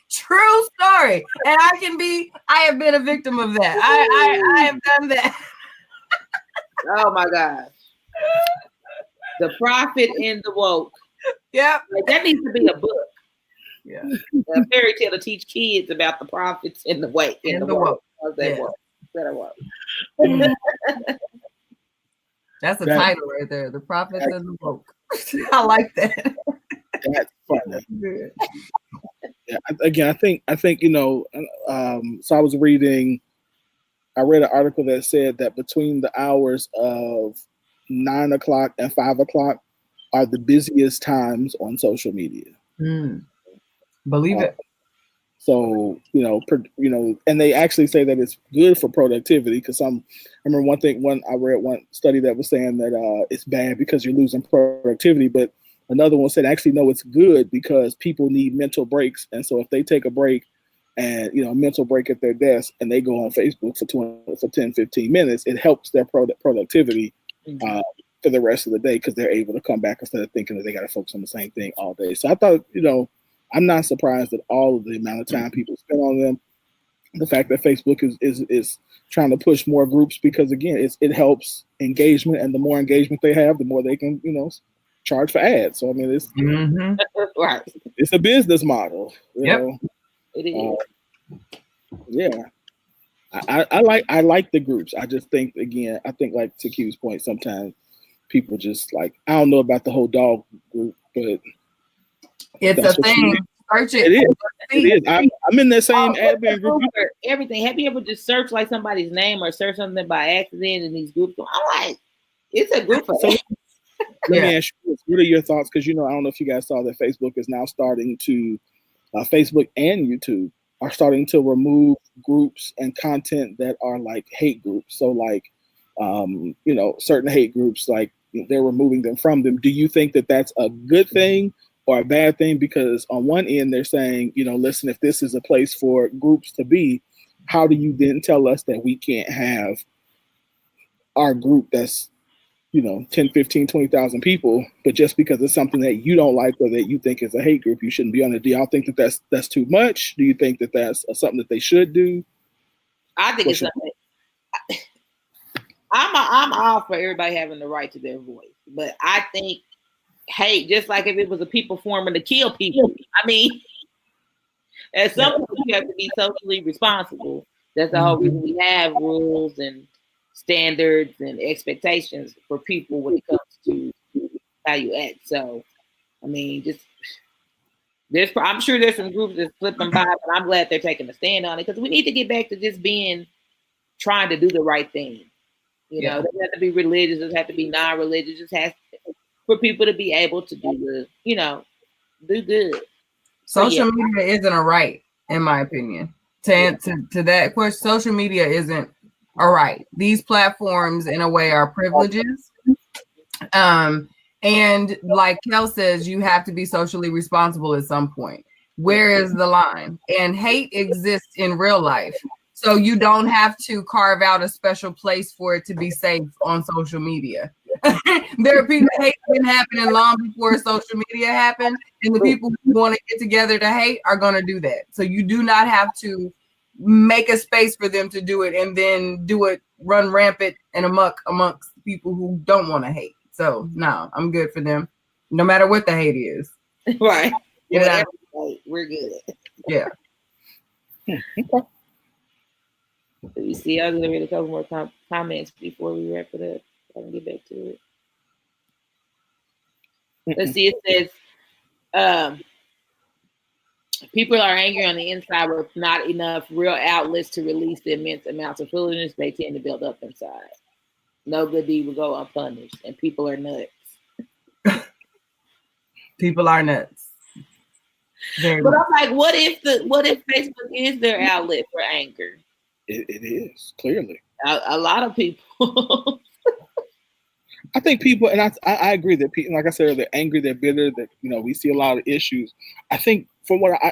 True story. And I have been a victim of that. I have done that. Oh my gosh. The prophet and the woke. Yep. Like, that needs to be a book. Yeah. A fairy tale to teach kids about the prophets and the woke. And the woke. That's a title right there. The prophets and the woke. I like that. That's funny. Yeah, again, I think you know. So I read an article that said that between the hours of 9 o'clock and 5 o'clock are the busiest times on social media. Believe it. So, you know, and they actually say that it's good for productivity because I remember I read one study that was saying that it's bad because you're losing productivity, but another one said actually no, it's good because people need mental breaks. And so if they take a break and, you know, a mental break at their desk and they go on Facebook for 10, 15 minutes, it helps their productivity for the rest of the day because they're able to come back instead of thinking that they got to focus on the same thing all day. So I thought, you know, I'm not surprised at all of the amount of time people spend on them. The fact that Facebook is trying to push more groups because again, it helps engagement, and the more engagement they have, the more they can, you know, charge for ads. So I mean, it's right. It's a business model. You know? It is. Yeah, I like the groups. I just think I think like to Q's point, sometimes people just like I don't know about the whole dog group, but. It's a thing. Search it. It is. I'm in that same admin group. Everything. Have you ever just searched like somebody's name or search something by accident in these groups? I'm like, it's a group. Let me ask you this. What are your thoughts? Because, you know, I don't know if you guys saw that Facebook is now starting to, Facebook and YouTube are starting to remove groups and content that are like hate groups. So like, you know, certain hate groups, like they're removing them from them. Do you think that that's a good thing or a bad thing? Because on one end, they're saying, you know, listen, if this is a place for groups to be, how do you then tell us that we can't have our group that's, you know, 10, 15, 20,000 people, but just because it's something that you don't like or that you think is a hate group, you shouldn't be on it. Do y'all think that that's too much? Do you think that that's something that they should do? I think it's something. I'm all for everybody having the right to their voice, but I think hate, just like if it was a people forming to kill people. I mean, at some point you have to be socially responsible. That's the whole reason we have rules and standards and expectations for people when it comes to how you act. So, I mean, I'm sure there's some groups that's slipping by, but I'm glad they're taking a stand on it because we need to get back to just trying to do the right thing. You know, it doesn't have to be religious, it doesn't have to be non-religious, it just has to, for people to be able to do do good. Social media isn't a right, in my opinion. To that question, social media isn't a right. These platforms, in a way, are privileges. And like Kel says, you have to be socially responsible at some point. Where is the line? And hate exists in real life. So you don't have to carve out a special place for it to be safe on social media. There are people hate been happening long before social media happened, and the people who want to get together to hate are going to do that. So you do not have to make a space for them to do it and then do it, run rampant and amok amongst people who don't want to hate. So no, I'm good for them, no matter what the hate is. Right. Yeah, we're good. yeah. Let me see. I was gonna read a couple more comments before we wrap it up. I can get back to it. Let's see. It says, people are angry on the inside with not enough real outlets to release the immense amounts of foolishness they tend to build up inside. No good deed will go unpunished, and people are nuts. People are nuts. But I'm like, what if Facebook is their outlet for anger? It is, clearly. A lot of people. I think people, and I agree that people, like I said, they're angry, they're bitter, that, you know, we see a lot of issues. I think from what I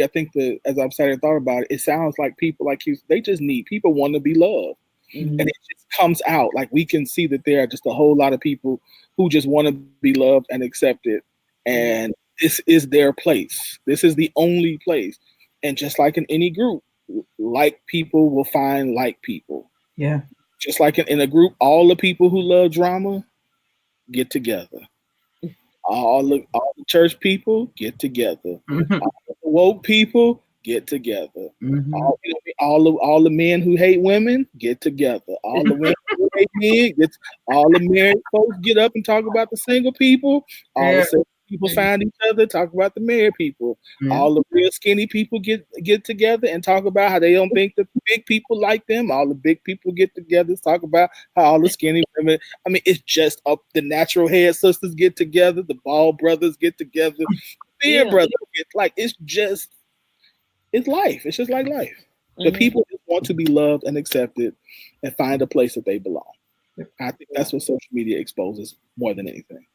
think that, as I've said and thought about it, it sounds like people like you, they just need, people want to be loved. Mm-hmm. And it just comes out. Like, we can see that there are just a whole lot of people who just want to be loved and accepted. And this is their place. This is the only place. And just like in any group, like people will find like people. Yeah. Just like in a group, all the people who love drama get together. All the church people get together. Mm-hmm. All the woke people get together. Mm-hmm. All the men who hate women get together. All the women who hate men all the married folks get up and talk about the single people. All the single people find each other, talk about the married people. Mm-hmm. All the real skinny people get together and talk about how they don't think the big people like them. All the big people get together, talk about how all the skinny women. I mean, it's just the natural hair sisters get together, the bald brothers get together, the beard brothers get, like, it's life. It's just like life. Mm-hmm. The people just want to be loved and accepted and find a place that they belong. I think that's what social media exposes more than anything.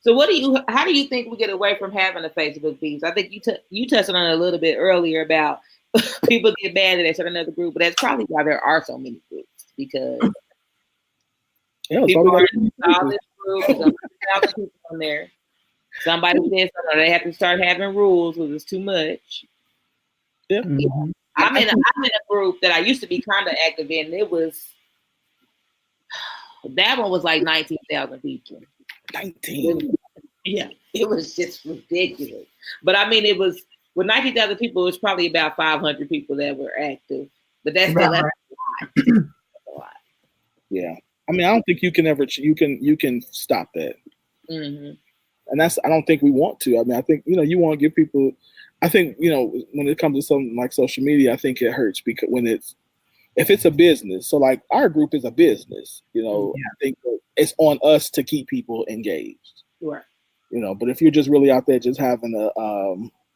So how do you think we get away from having a Facebook beef? I think you touched on it a little bit earlier about people get mad that they start another group, but that's probably why there are so many groups, because people are in this group, there's 100,000 people on there. Somebody said something, they have to start having rules because it's too much. Yeah. Mm-hmm. I'm in a group that I used to be kind of active in. That one was like 19,000 people. 19. Yeah, it was just ridiculous. But I mean, it was with 19,000 people. It was probably about 500 people that were active. But that's still a lot. Yeah, I mean, I don't think you can stop that. Mm-hmm. And I don't think we want to. I mean, I think, you want to give people. I think, when it comes to something like social media, I think it hurts because if it's a business, so like our group is a business, I think it's on us to keep people engaged. Right. But if you're just really out there just having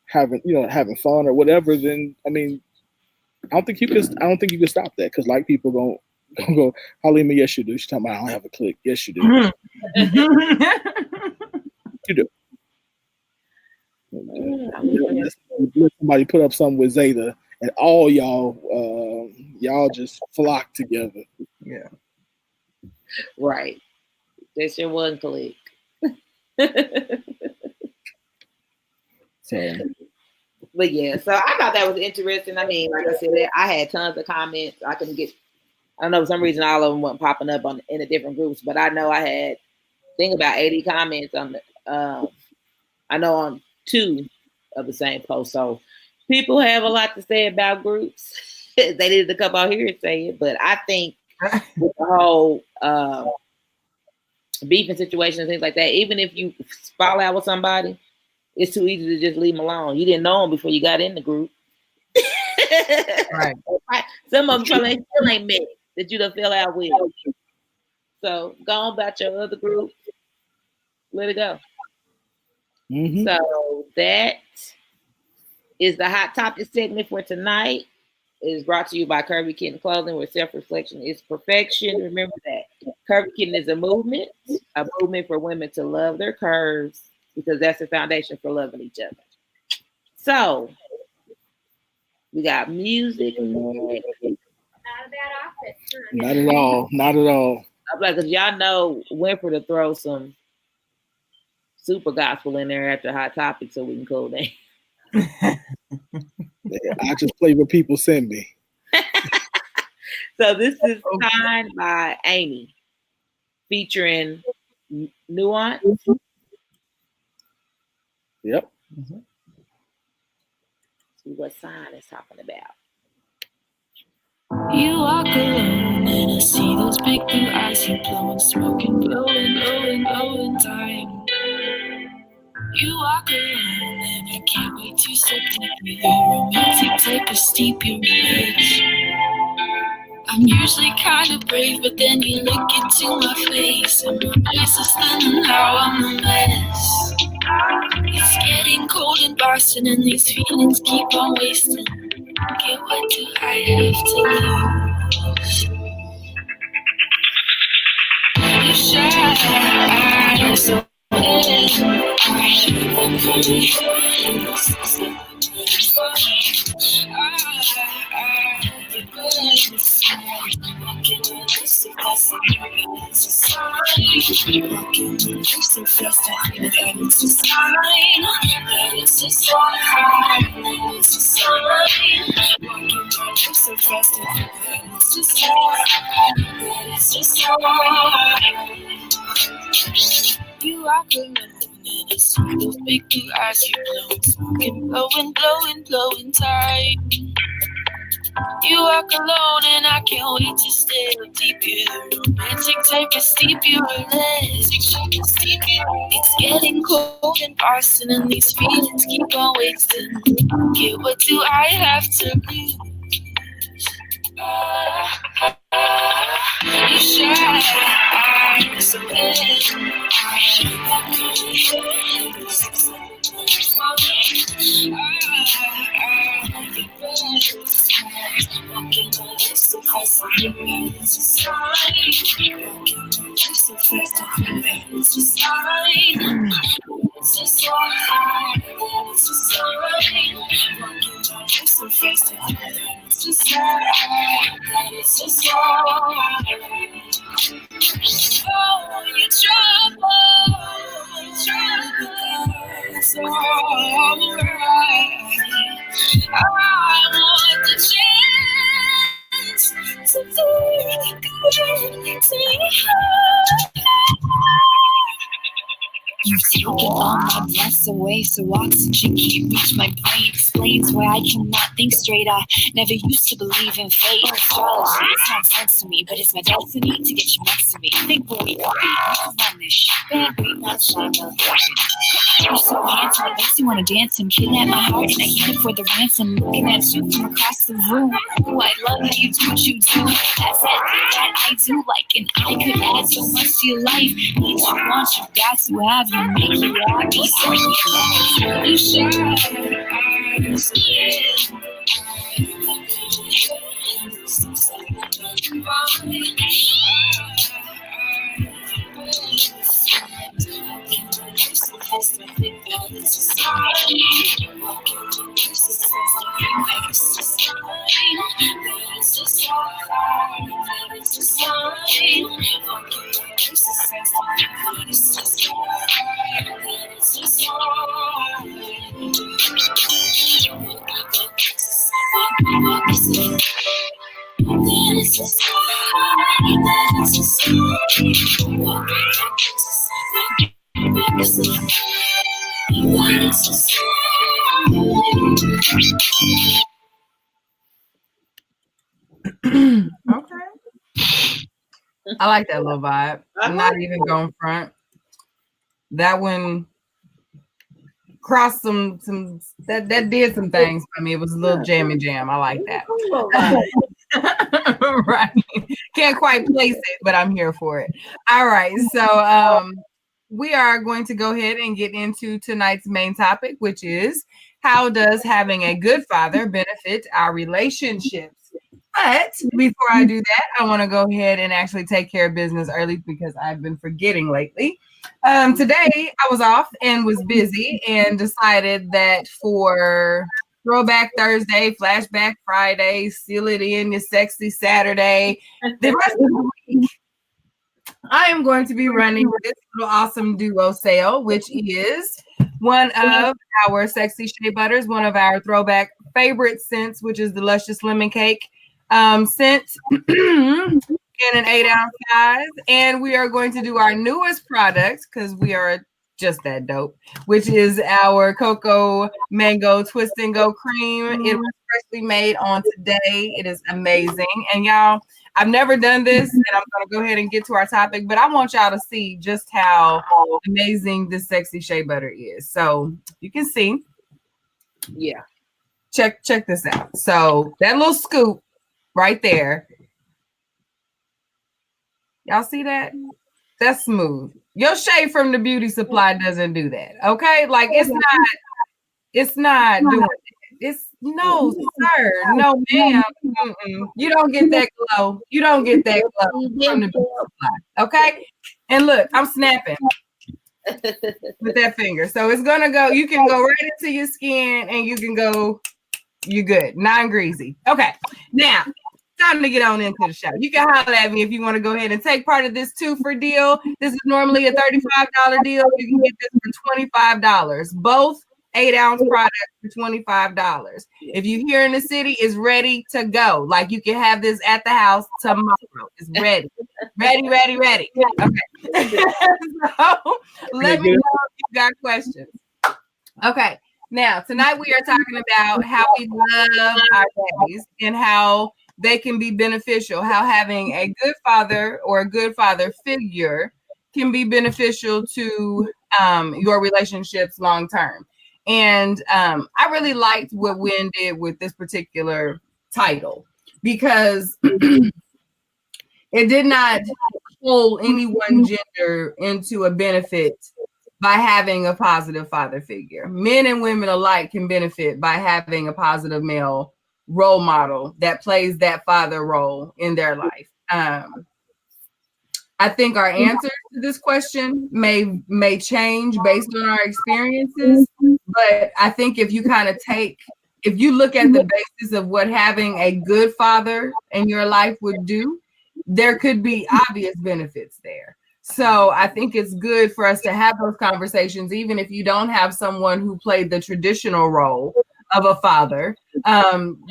having fun or whatever, then I mean, I don't think you can stop that, because like people gonna go, Halima, yes you do. She's talking about I don't have a click. Yes you do. You do. Let somebody put up something with Zeta, and all y'all just flock together. Yeah. Right. That's your one click. But yeah, so I thought that was interesting. I mean, like I said, I had tons of comments. I don't know, for some reason all of them weren't popping up in the different groups, but I know I had, about 80 comments on I know on 2 of the same post. So people have a lot to say about groups. They needed to come out here and say it, but I think with the whole beefing situation and things like that, even if you fall out with somebody, it's too easy to just leave them alone. You didn't know them before you got in the group. Right. Some of them probably still ain't met that you done fell out with. So go on about your other group. Let it go. Mm-hmm. So that is the hot topic segment for tonight. It is brought to you by Curvy Kitten Clothing, where self-reflection is perfection. Remember that. Curvy Kitten is a movement for women to love their curves, because that's the foundation for loving each other. So we got music. Not a bad outfit. Not at all. Not at all. I'm like, because y'all know Winfrey to throw some super gospel in there after Hot Topic so we can cool down. Yeah, I just play what people send me. So this is signed by Amy, featuring Nuance. Yep. See what sign is talking about. You walk alone and I see those big blue eyes you blowing, smoking, blowing time. You walk alone and I can't wait to step deep with your romantic type of steep your edge. I'm usually kind of brave, but then you look into my face and my face is thin, now I'm a mess. It's getting cold in Boston and these feelings keep on wasting. Okay, what do I have to lose? You shine so you are alone and I see those big blue eyes you blowing, blowing time. You walk alone and I can't wait to stay deep. You're the romantic type of steep you're less. It's getting cold in Boston and these feelings keep on wasting. Okay, what do I have to lose? You shine so it's alright. I want the chance to be good to you. You've taken all my breaths away, so oxygen can't reach my brain. Explains why I cannot think straight. I never used to believe in fate. Astrology, it's not sense to me, but it's my destiny to get you next to me. Think boy, you can run this shit. Wait, not shine up. You're so handsome, it makes me want to dance and kidnap my heart, and I hit it for the ransom. Looking at you from across the room. Ooh, I love how you do what you do. That's that I do like, and I could add so much to your life. Need you want, you got to have, you make you happy, so you shine. Okay. I like that little vibe. I'm not even going front. That one crossed some that did some things for me. It was a little jammy jam. I like that. Right. Can't quite place it, but I'm here for it. All right. So we are going to go ahead and get into tonight's main topic, which is how does having a good father benefit our relationships? But before I do that, I want to go ahead and actually take care of business early because I've been forgetting lately. Today I was off and was busy and decided that for Throwback Thursday, Flashback Friday, Seal It In, Your Sexy Saturday, the rest of the week, I am going to be running this little awesome duo sale, which is one of our Sexy Shea Butters, one of our throwback favorite scents, which is the Luscious Lemon Cake. sent in an 8-ounce size. And we are going to do our newest product because we are just that dope, which is our cocoa mango twist and go cream. It was freshly made on today. It is amazing. And y'all, I've never done this, and I'm going to go ahead and get to our topic, but I want y'all to see just how amazing this sexy shea butter is. So you can see. Yeah. Check this out. So that little scoop right there. Y'all see that? That's smooth. Your shea from the beauty supply doesn't do that. Okay? Like it's not doing it. It's no, sir. No, ma'am. You don't get that glow. You don't get that glow from the beauty supply. Okay? And look, I'm snapping with that finger. So it's gonna go, you can go right into your skin and you can go, you're good, non-greasy. Okay, now time to get on into the show. You can holler at me if you want to go ahead and take part of this 2 for deal. This is normally a $35 deal. You can get this for $25. Both 8-ounce products for $25. If you here in the city, it's ready to go. Like you can have this at the house tomorrow. It's ready. Ready. Okay. So let me know if you got questions. Okay. Now, tonight we are talking about how we love our daddies and how they can be beneficial, how having a good father or a good father figure can be beneficial to your relationships long term. And I really liked what Wynn did with this particular title because it did not pull any one gender into a benefit by having a positive father figure. Men and women alike can benefit by having a positive male role model that plays that father role in their life. I think our answers to this question may change based on our experiences, but I think if you look at the basis of what having a good father in your life would do, there could be obvious benefits there. So I think it's good for us to have those conversations, even if you don't have someone who played the traditional role of a father,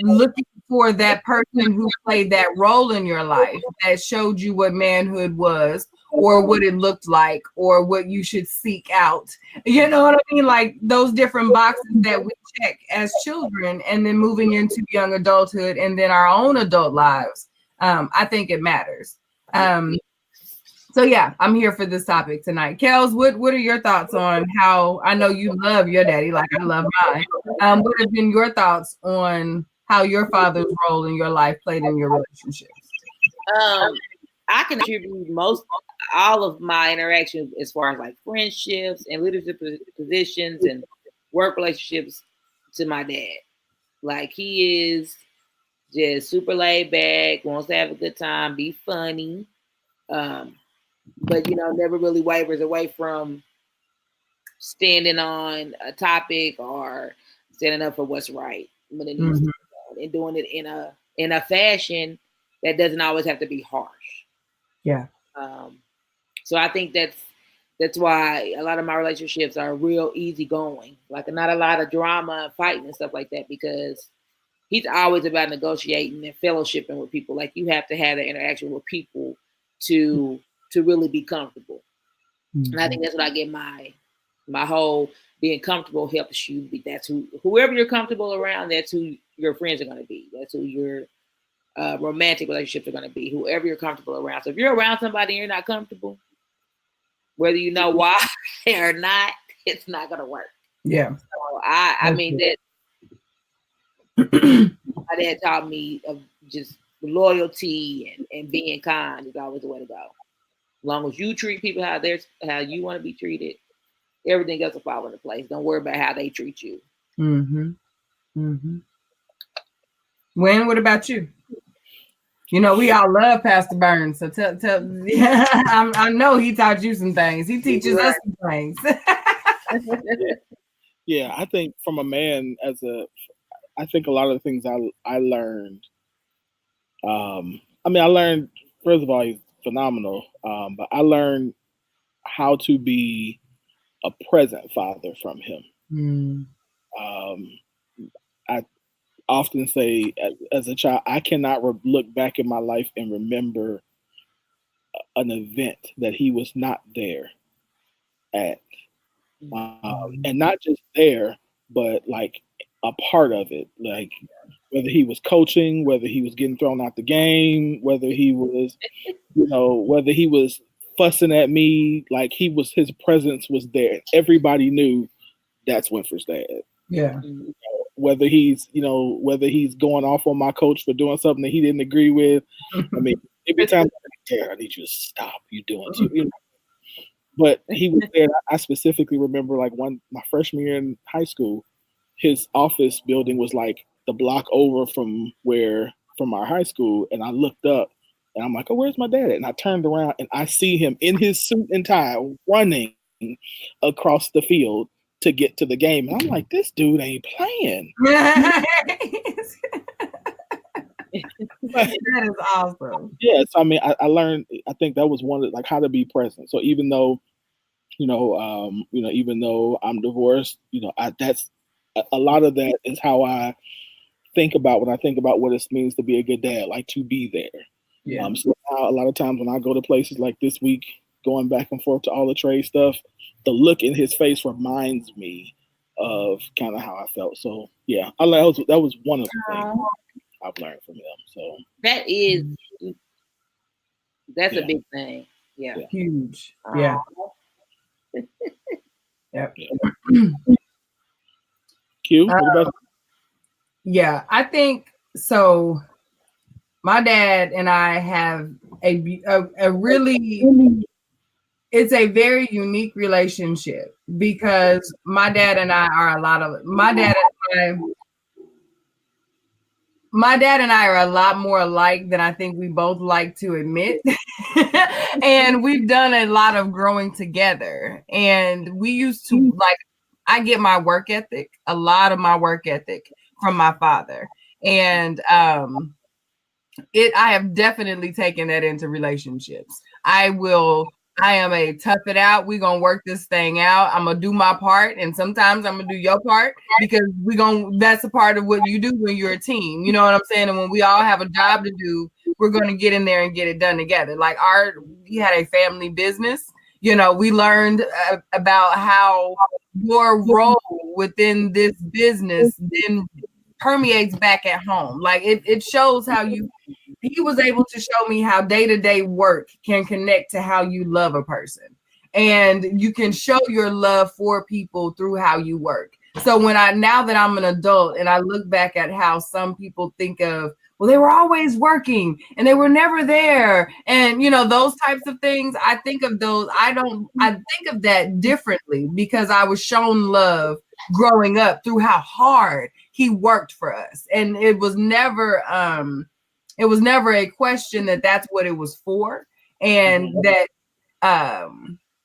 looking for that person who played that role in your life that showed you what manhood was or what it looked like or what you should seek out. You know what I mean? Like those different boxes that we check as children and then moving into young adulthood and then our own adult lives. I think it matters. So yeah, I'm here for this topic tonight. Kels, what are your thoughts on how I know you love your daddy like I love mine? What have been your thoughts on how your father's role in your life played in your relationships? I can attribute all of my interactions as far as like friendships and leadership positions and work relationships to my dad. Like he is just super laid back, wants to have a good time, be funny. But never really wavers away from standing on a topic or standing up for what's right when it needs to be done, and doing it in a fashion that doesn't always have to be harsh. Yeah. So I think that's why a lot of my relationships are real easygoing, like not a lot of drama and fighting and stuff like that, because he's always about negotiating and fellowshipping with people. Like you have to have that interaction with people to really be comfortable. And I think that's what I get my whole being comfortable helps you. That's whoever you're comfortable around, that's who your friends are going to be. That's who your romantic relationships are going to be, whoever you're comfortable around. So if you're around somebody and you're not comfortable, whether you know why or not, it's not going to work. Yeah. So I mean that my dad taught me of just loyalty and being kind is always the way to go. As long as you treat people how you want to be treated, everything else will fall into place. Don't worry about how they treat you. Wayne, what about you? We all love Pastor Burns, so tell. I know he taught you some things. He teaches us some things. Yeah, I think from a man I think a lot of the things I learned. I learned, first of all, he's phenomenal, but I learned how to be a present father from him. often say as a child, I cannot look back in my life and remember an event that he was not there at. And not just there, but like a part of it. Like whether he was coaching, whether he was getting thrown out the game, whether he was, whether he was fussing at me, like his presence was there. Everybody knew that's Winford's dad. Yeah. Whether he's going off on my coach for doing something that he didn't agree with. I mean, every time I need you to stop you doing something. But he was there. I specifically remember like my freshman year in high school, his office building was like the block over from our high school. And I looked up and I'm like, oh, where's my dad at? And I turned around and I see him in his suit and tie running across the field to get to the game. And I'm like, this dude ain't playing. That is awesome. Yes. I mean, I learned, I think that was one of like how to be present. So even though, even though I'm divorced, that's a lot of that is how I think about when I think about what it means to be a good dad, like to be there. Yeah. So now, a lot of times when I go to places like this week, going back and forth to all the trade stuff, the look in his face reminds me of kind of how I felt. So yeah, that was one of the things I've learned from him. So that's a big thing. Yeah. Huge. Yeah. Yep. Q, yeah, I think so. My dad and I have a really, it's a very unique relationship because my dad and I are my dad and I are a lot more alike than I think we both like to admit. And we've done a lot of growing together. And we used to I get my work ethic, a lot of my work ethic from my father. And I have definitely taken that into relationships. I am a tough it out. We're going to work this thing out. I'm going to do my part. And sometimes I'm going to do your part because that's a part of what you do when you're a team. You know what I'm saying? And when we all have a job to do, we're going to get in there and get it done together. Like we had a family business. We learned about how your role within this business then permeates back at home. Like it shows how he was able to show me how day-to-day work can connect to how you love a person. And you can show your love for people through how you work. So now that I'm an adult and I look back at how some people think of, well, they were always working and they were never there. And, those types of things, I think of those. I think of that differently because I was shown love growing up through how hard he worked for us. And it was never a question that that's what it was for and that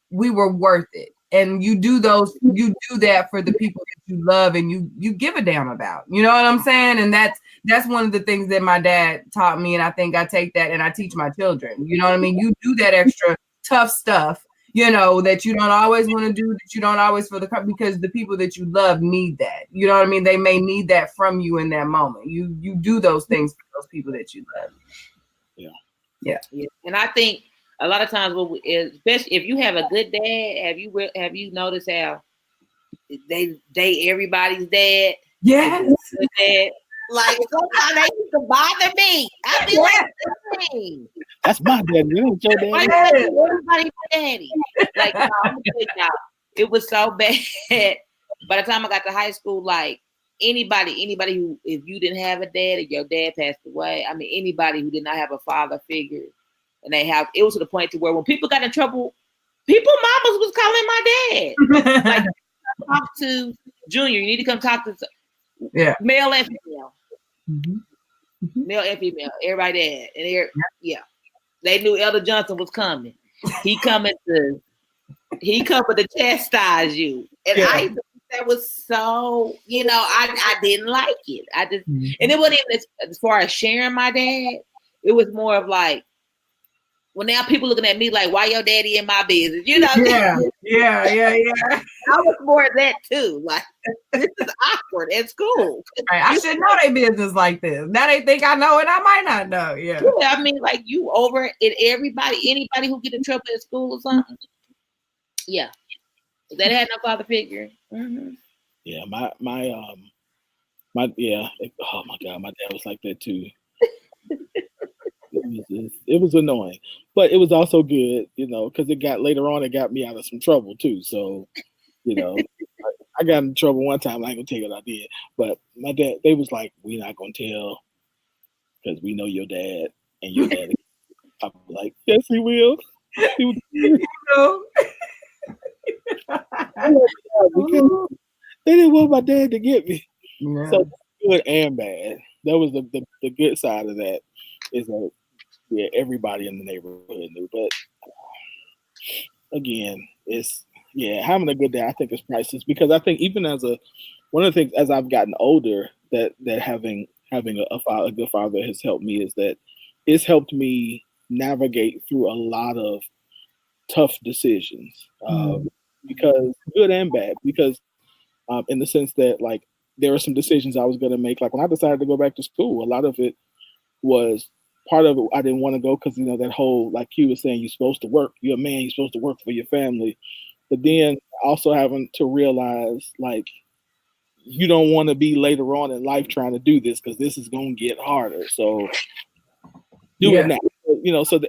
we were worth it. And you do that for the people that you love and you give a damn about. You know what I'm saying? And that's one of the things that my dad taught me. And I think I take that and I teach my children. You know what I mean? You do that extra tough stuff, that you don't always want to do, that you don't always because the people that you love need that. You know what I mean? They may need that from you in that moment. You do those things for those people that you love. Yeah. And I think a lot of times, especially if you have a good dad, have you noticed how they everybody's dad? Yes. Like sometimes they used to bother me. I'd be like, that's my daddy. You know your daddy. Everybody's daddy. Like I'm gonna tell y'all, it was so bad. By the time I got to high school, like anybody who, if you didn't have a dad, if your dad passed away, I mean anybody who did not have a father figure, and it was to the point to where when people got in trouble, people mamas was calling my dad. Like talk to Junior, you need to come talk to male and female. Mm-hmm. Male and female, everybody there. And they knew Elder Johnson was coming. He coming to chastise you. And that was so, I didn't like it. I just, and it wasn't even as far as sharing my dad. It was more of like, Well, now people looking at me like, why your daddy in my business? You know what Yeah, I mean? yeah. I was more of that too. Like, this is awkward at school. Right. I should know their business like this. Now they think I know it, I might not know. Yeah. Yeah, I mean, like you over it. Anybody who get in trouble at school or something. Yeah, that had no father figure. Mm-hmm. Yeah, oh my God, my dad was like that too. It was annoying, but it was also good, because it got me out of some trouble too. So, I got in trouble one time. I ain't gonna tell you what I did, but my dad, they was like, "We're not gonna tell because we know your dad, and your dad." I was like, "Yes, he will." He was, because they didn't want my dad to get me. Yeah. So good and bad. That was the good side of that, is that everybody in the neighborhood knew. But again, having a good day, I think, is priceless, because I think even one of the things as I've gotten older that having a good father has helped me is that it's helped me navigate through a lot of tough decisions, because good and bad, because in the sense that, like, there were some decisions I was going to make. Like when I decided to go back to school, a lot of it was part of it. I didn't want to go because, that whole, like Q was saying, you're supposed to work. You're a man. You're supposed to work for your family. But then also having to realize, like, you don't want to be later on in life trying to do this because this is going to get harder. So do it now. So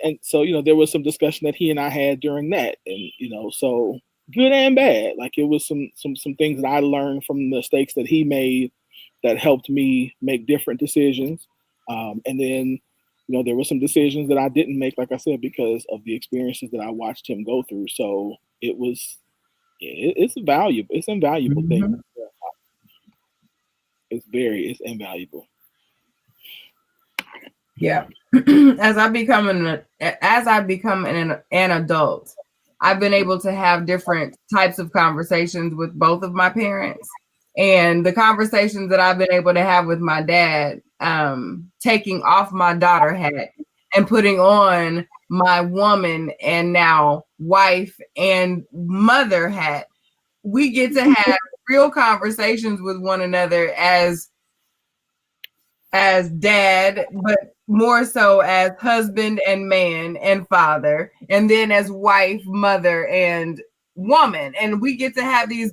there was some discussion that he and I had during that, and so good and bad. Like, it was some things that I learned from the mistakes that he made that helped me make different decisions. And then, there were some decisions that I didn't make, like I said, because of the experiences that I watched him go through. So it was, it's invaluable thing. It's invaluable. Yeah. As I become an adult, I've been able to have different types of conversations with both of my parents. And the conversations that I've been able to have with my dad, taking off my daughter hat and putting on my woman and now wife and mother hat, we get to have real conversations with one another as dad, but more so as husband and man and father, and then as wife, mother, and woman. And we get to have these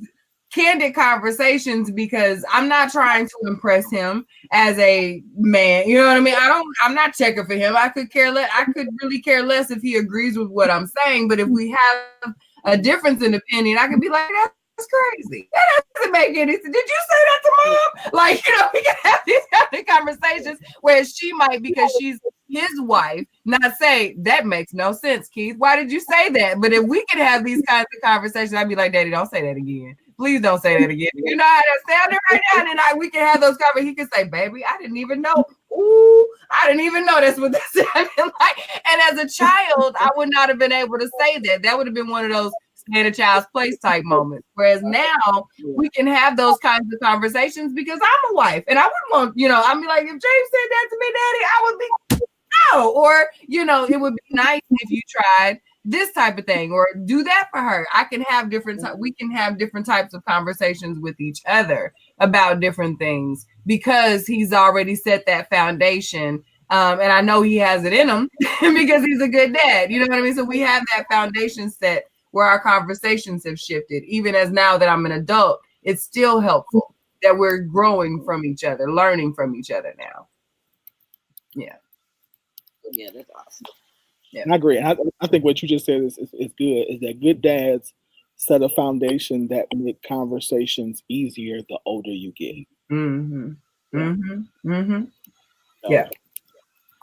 candid conversations because I'm not trying to impress him as a man. You know what I mean? I'm not checking for him. I could really care less if he agrees with what I'm saying. But if we have a difference in opinion, I could be like, that's crazy. That doesn't make any sense. Did you say that to mom? Like, we can have these kind of conversations where she might, because she's his wife, not say, that makes no sense, Keith. Why did you say that? But if we could have these kinds of conversations, I'd be like, Daddy, don't say that again. Please don't say that again. You know how that sounded right now? And we can have those conversations. He can say, baby, I didn't even know. Ooh, I didn't even know that's what that sounded like. And as a child, I would not have been able to say that. That would have been one of those stay in a child's place type moments. Whereas now we can have those kinds of conversations because I'm a wife. And I wouldn't want, I'd be like, if James said that to me, Daddy, I would be no. Or, it would be nice if you tried this type of thing or do that for her. I can have we can have different types of conversations with each other about different things because he's already set that foundation. And I know he has it in him because he's a good dad. You know what I mean? So we have that foundation set where our conversations have shifted. Even as now that I'm an adult, it's still helpful that we're growing from each other, learning from each other now. Yeah. Yeah, that's awesome. Yeah. I agree. I think what you just said is good, is that good dads set a foundation that make conversations easier the older you get. Mm-hmm. Mm-hmm. Mm-hmm. Yeah.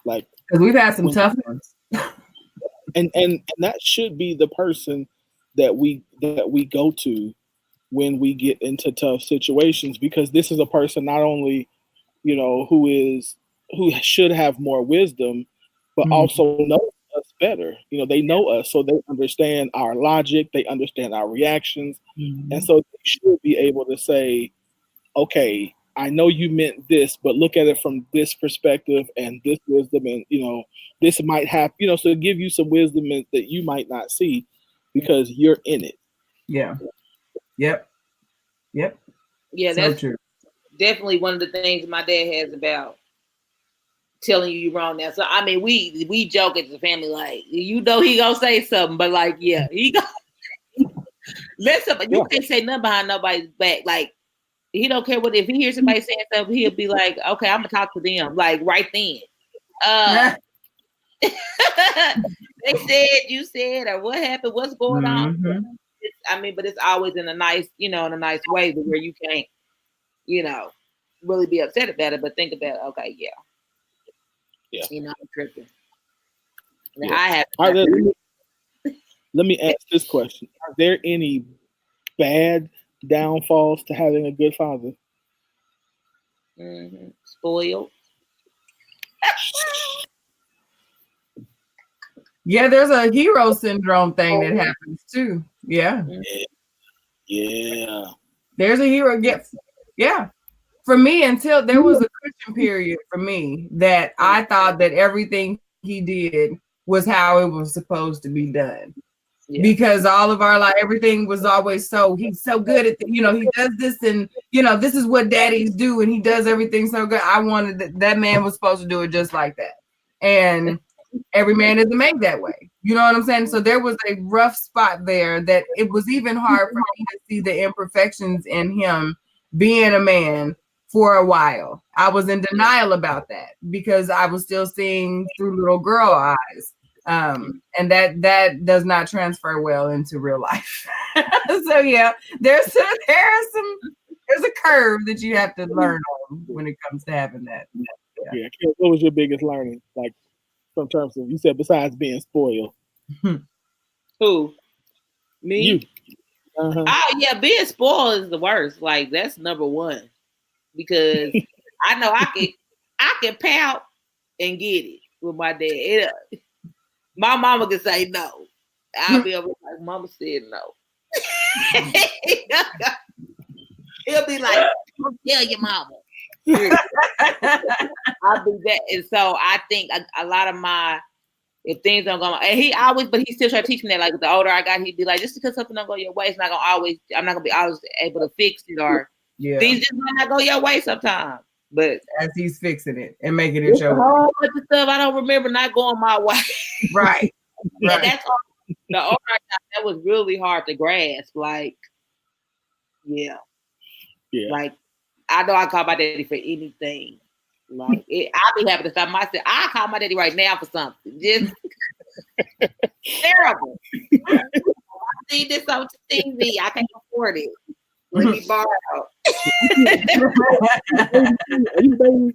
Like, because we've had some tough ones. And that should be the person that we go to when we get into tough situations, because this is a person not only, who should have more wisdom, but also knows us better. They know us, so they understand our logic, they understand our reactions, and so they should be able to say, okay, I know you meant this, but look at it from this perspective and this wisdom, and this might happen. So give you some wisdom that you might not see because you're in it. Yeah. Yep. Yeah, so that's true. Definitely one of the things my dad has about telling you you're wrong now. So I mean, we joke as a family, like, he gonna say something, but like, yeah, he go listen, but you can't say nothing behind nobody's back. Like, he don't care what, if he hears somebody saying something, he'll be like, okay, I'm gonna talk to them, like, right then. They said, you said, or what happened, what's going on? But it's always in a nice, in a nice way, but where you can't, really be upset about it, but think about it, okay, yeah. I'm tripping. Yeah. I have. Let me ask this question: are there any bad downfalls to having a good father? Spoiled. Yeah, there's a hero syndrome thing that happens too. Yeah. Yeah. There's a hero. Yeah. For me, until there was a Christian period for me that I thought that everything he did was how it was supposed to be done. Yeah. Because all of our life, everything was always he's so good at he does this, and this is what daddies do, and he does everything so good. I wanted that man was supposed to do it just like that, and every man isn't made that way. You know what I'm saying? So there was a rough spot there that it was even hard for me to see the imperfections in him being a man for a while. I was in denial about that because I was still seeing through little girl eyes. And that does not transfer well into real life. So yeah, there's a curve that you have to learn on when it comes to having that. Yeah. What was your biggest learning, like, in terms of, you said besides being spoiled? Who? Me? You. Oh yeah, being spoiled is the worst. Like, that's number one, because I know I can pout and get it with my dad. My mama can say no. I'll be over like, mama said no. He'll be like, don't tell your mama. I'll be that. And so I think a lot of if things don't go, and he still try to teach me that. Like, the older I got, he'd be like, just because something don't go your way, I'm not gonna be always able to fix it, or things just might not go your way sometimes. But as he's fixing it and making it show, a whole bunch of stuff I don't remember not going my way. Right. And that's all. The older I got, that was really hard to grasp. Like, yeah. Like, I know I call my daddy for anything. Like, I'll be happy to stop myself. I call my daddy right now for something. Just terrible. I see this on TV. I can't afford it. Let me borrow. Are you the baby?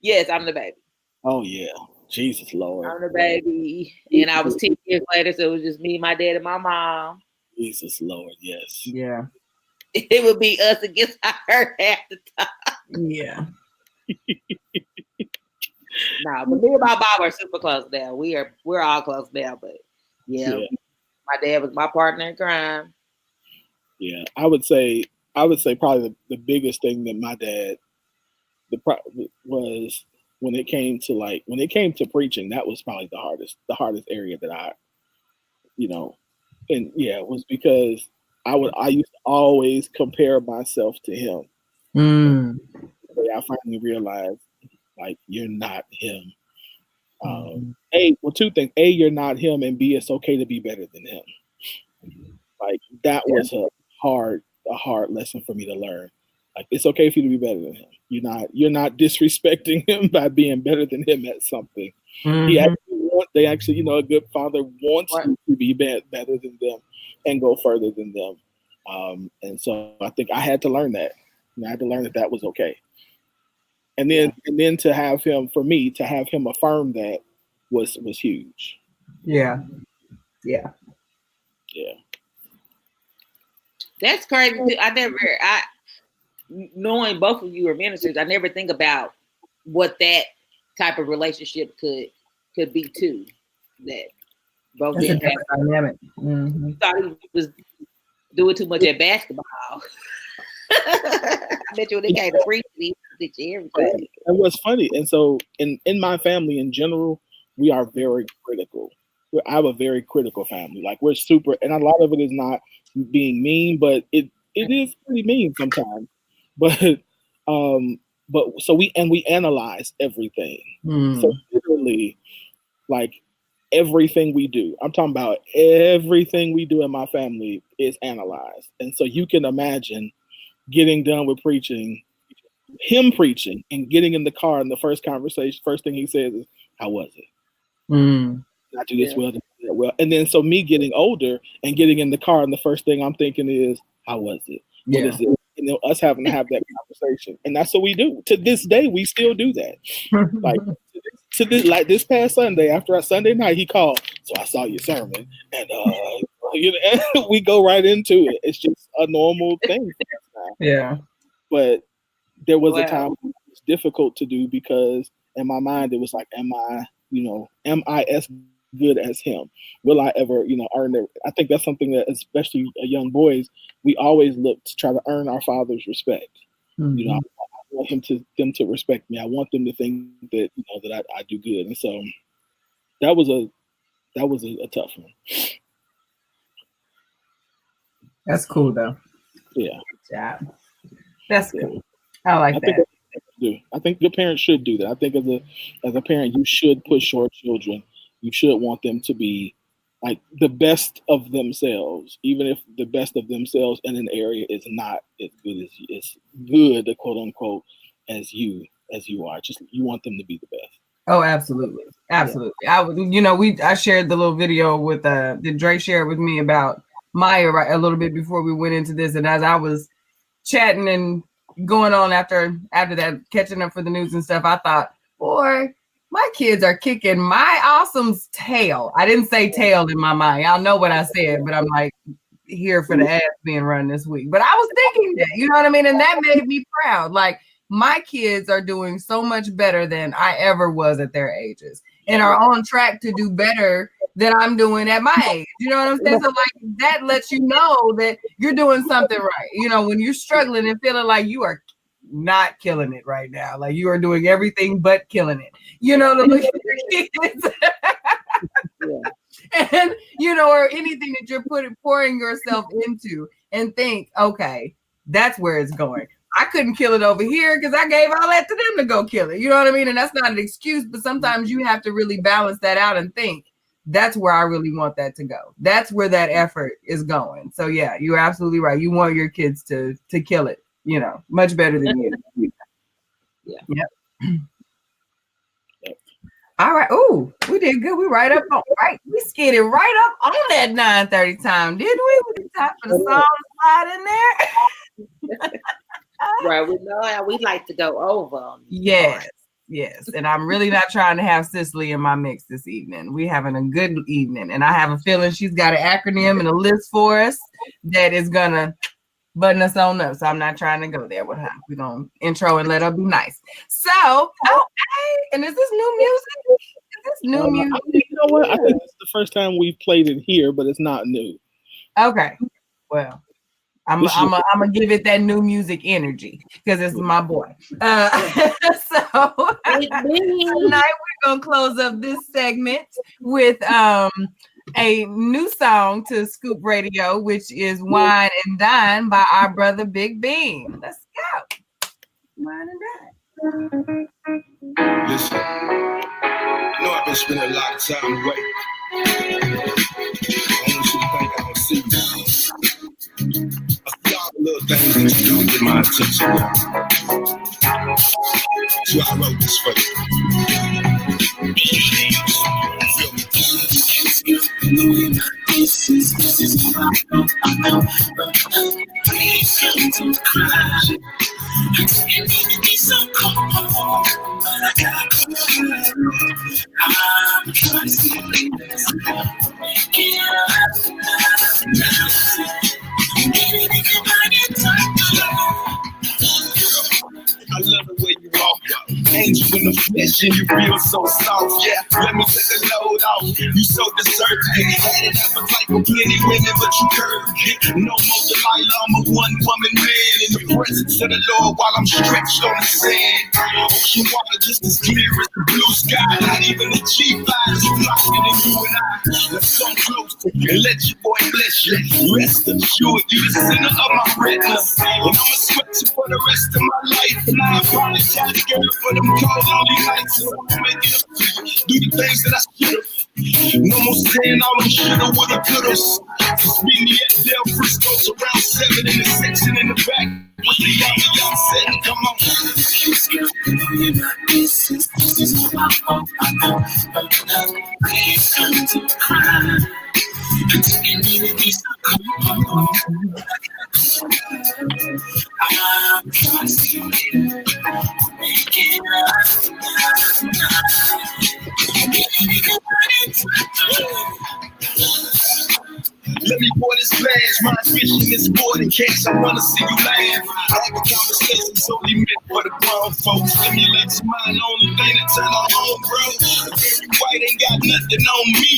Yes, I'm the baby. Oh yeah, Jesus Lord. I'm the baby, and I was 10 years later, so it was just me, my dad, and my mom. Jesus Lord, yes. Yeah. It would be us against her half the time. Yeah. Nah, but me and my mom are super close now. We're all close now, but yeah, my dad was my partner in crime. Yeah, I would say probably the biggest thing that my dad was when it came to preaching. That was probably the hardest area that I, and it was because I used to always compare myself to him. I finally realized, like, you're not him. Two things: A, you're not him, and B, it's okay to be better than him. Like, that was a hard lesson for me to learn. Like, it's okay for you to be better than him. You're not disrespecting him by being better than him at something. They actually, a good father wants you to be better than them and go further than them. And so I think I had to learn that. I had to learn that was okay. And then to have him affirm that was huge. Yeah. That's crazy too. Knowing both of you are ministers, I never think about what that type of relationship could be too. That both That's a different dynamic. Thought he was doing too much at basketball. bet you they can't appreciate everything. And what's funny, and so in my family in general, we are very critical. I have a very critical family. Like we're super, and a lot of it is not being mean, but it is pretty mean sometimes. But so we analyze everything. So literally, like everything we do, I'm talking about everything we do in my family is analyzed. And so you can imagine getting done with him preaching and getting in the car, and the first thing he says is, "How was it? I do this well, well." And then so me getting older and getting in the car, and the first thing I'm thinking is, "How was it? What is it?" And then us having to have that conversation, and that's what we do. To this day, we still do that. Like like this past Sunday, after our Sunday night, he called. So I saw your sermon, and we go right into it. It's just a normal thing for us now. Yeah, but there was a time when it was difficult to do because in my mind it was like, am I as good as him? Will I ever, earn it? I think that's something that, especially young boys, we always look to try to earn our father's respect. I want them to respect me. I want them to think that that I do good. And so that was a tough one. That's cool though. Yeah. Good job. That's cool. I like that. I think your parents should do that. I think as a parent, you should push your children. You should want them to be like the best of themselves, even if the best of themselves in an area is not as good, quote unquote, as you are. Just you want them to be the best. Oh, absolutely, absolutely. Yeah. I shared the little video with did Dre share with me about Maya a little bit before we went into this, and as I was chatting and going on after that, catching up for the news and stuff, I thought, boy, my kids are kicking my awesome's tail. I didn't say tail in my mind. Y'all know what I said, but I'm like here for the ass being run this week. But I was thinking that, you know what I mean? And that made me proud. Like my kids are doing so much better than I ever was at their ages and are on track to do better than I'm doing at my age. You know what I'm saying? So like that lets you know that you're doing something right. When you're struggling and feeling like you are not killing it right now, like you are doing everything but killing it. To look at your kids. And or anything that you're pouring yourself into and think, okay, that's where it's going. I couldn't kill it over here because I gave all that to them to go kill it. You know what I mean? And that's not an excuse, but sometimes you have to really balance that out and think, that's where I really want that to go. That's where that effort is going. So yeah, you're absolutely right. You want your kids to kill it, much better than you. Yeah. Yep. All right. Oh, we did good. We we skidded right up on that 9:30 time, didn't we? We did time for the song slide in there. Right. We know how we like to go over. Yes. And I'm really not trying to have Cicely in my mix this evening. We're having a good evening. And I have a feeling she's got an acronym and a list for us that is going to button us on up. So I'm not trying to go there with her. We're going to intro and let her be nice. So, and is this new music? Music? You know what? I think it's the first time we've played it here, but it's not new. Okay. Well, I'm gonna give it that new music energy because it's my boy. So tonight we're gonna close up this segment with a new song to Scoop Radio, which is "Wine and Dine" by our brother Big Bean. Let's go. Wine and Dine. Listen, I've been spending a lot of time away. I want you to think I don't see you. I see all the little things that you don't get my attention. So I wrote this for you. Feel me? This is I to cry. I didn't be so cold, but I got I'm trying to see this. Get up I love the way you walk, angel in the flesh, and you feel so soft. Yeah, let me take the load off. You so deserving. Had an appetite for plenty women, but you curved it. No more Delilah, I'm a one-woman man. And the presence of the Lord while I'm stretched on the sand. Ocean water just as clear as the blue sky. Not even the G5 is blocking than you and I. Let's come close and let your boy bless you. Rest assured, you the center of my retina. And I'ma sweat you for the rest of my life. And I apologize, girl, for them cold, lonely nights. So I'ma make it up to you. Do the things that I should've. No more saying all them shoulda, woulda, coulda. Just meet me at Del Frisco's around 7 in the section in the back. With the young setting, come on. Let me pour this glass, my ambition is more than cash. I wanna see you laugh. Private conversations only meant for the grown folks. Stimulate your mind, only thing that turn on home, bro. Every white ain't got nothing on me.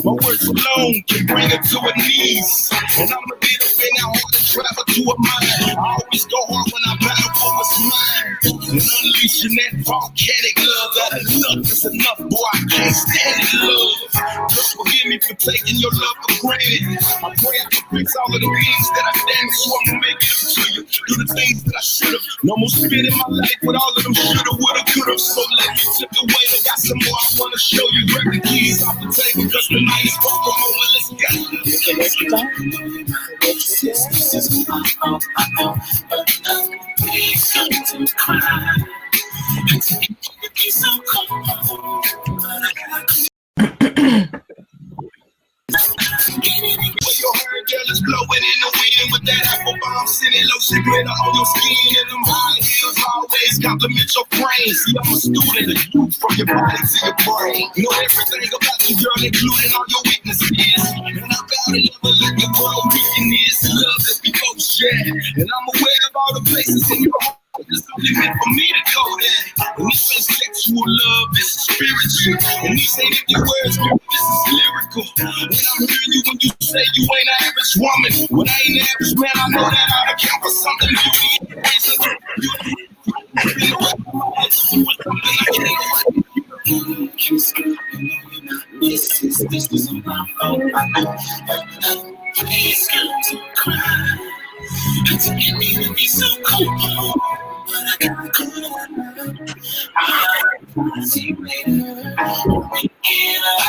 My words alone can bring her to her knees. And I'ma be the thing I want to travel to a mind. I always go hard when I battle for what's mine. And unleashing that volcanic love. That enough is enough, boy. I can't stand it, love. Don't forgive me for taking your love for granted. I pray I can fix all of the things that I damaged, so I'ma make it up to you. Do the things that I should've. No more spending my life with all of them shoulda, woulda, coulda. So let me tip away. I got some more I wanna show you. Grab the keys off the table, cause tonight is for the moment. Let's go. Your hair, girl, is blowing in the wind with that apple bomb sitting lotion glitter on your skin. And them high heels always compliment your frame. See, I'm a student of you, from your body to your brain. Know everything about you, girl, including all your weaknesses. And I gotta never let the world weaken this love that we both share. And I'm aware of all the places in your heart. It's only meant for me to go there. And this ain't sexual love, this is spiritual. And these ain't empty words, girl, this is lyrical. When I'm hearing you when you say you ain't an average woman. When I ain't an average man, I know that I account for something. This is my fault. Please come to cry. It's me to be so cold, but I got cold. I'll see you later. We get up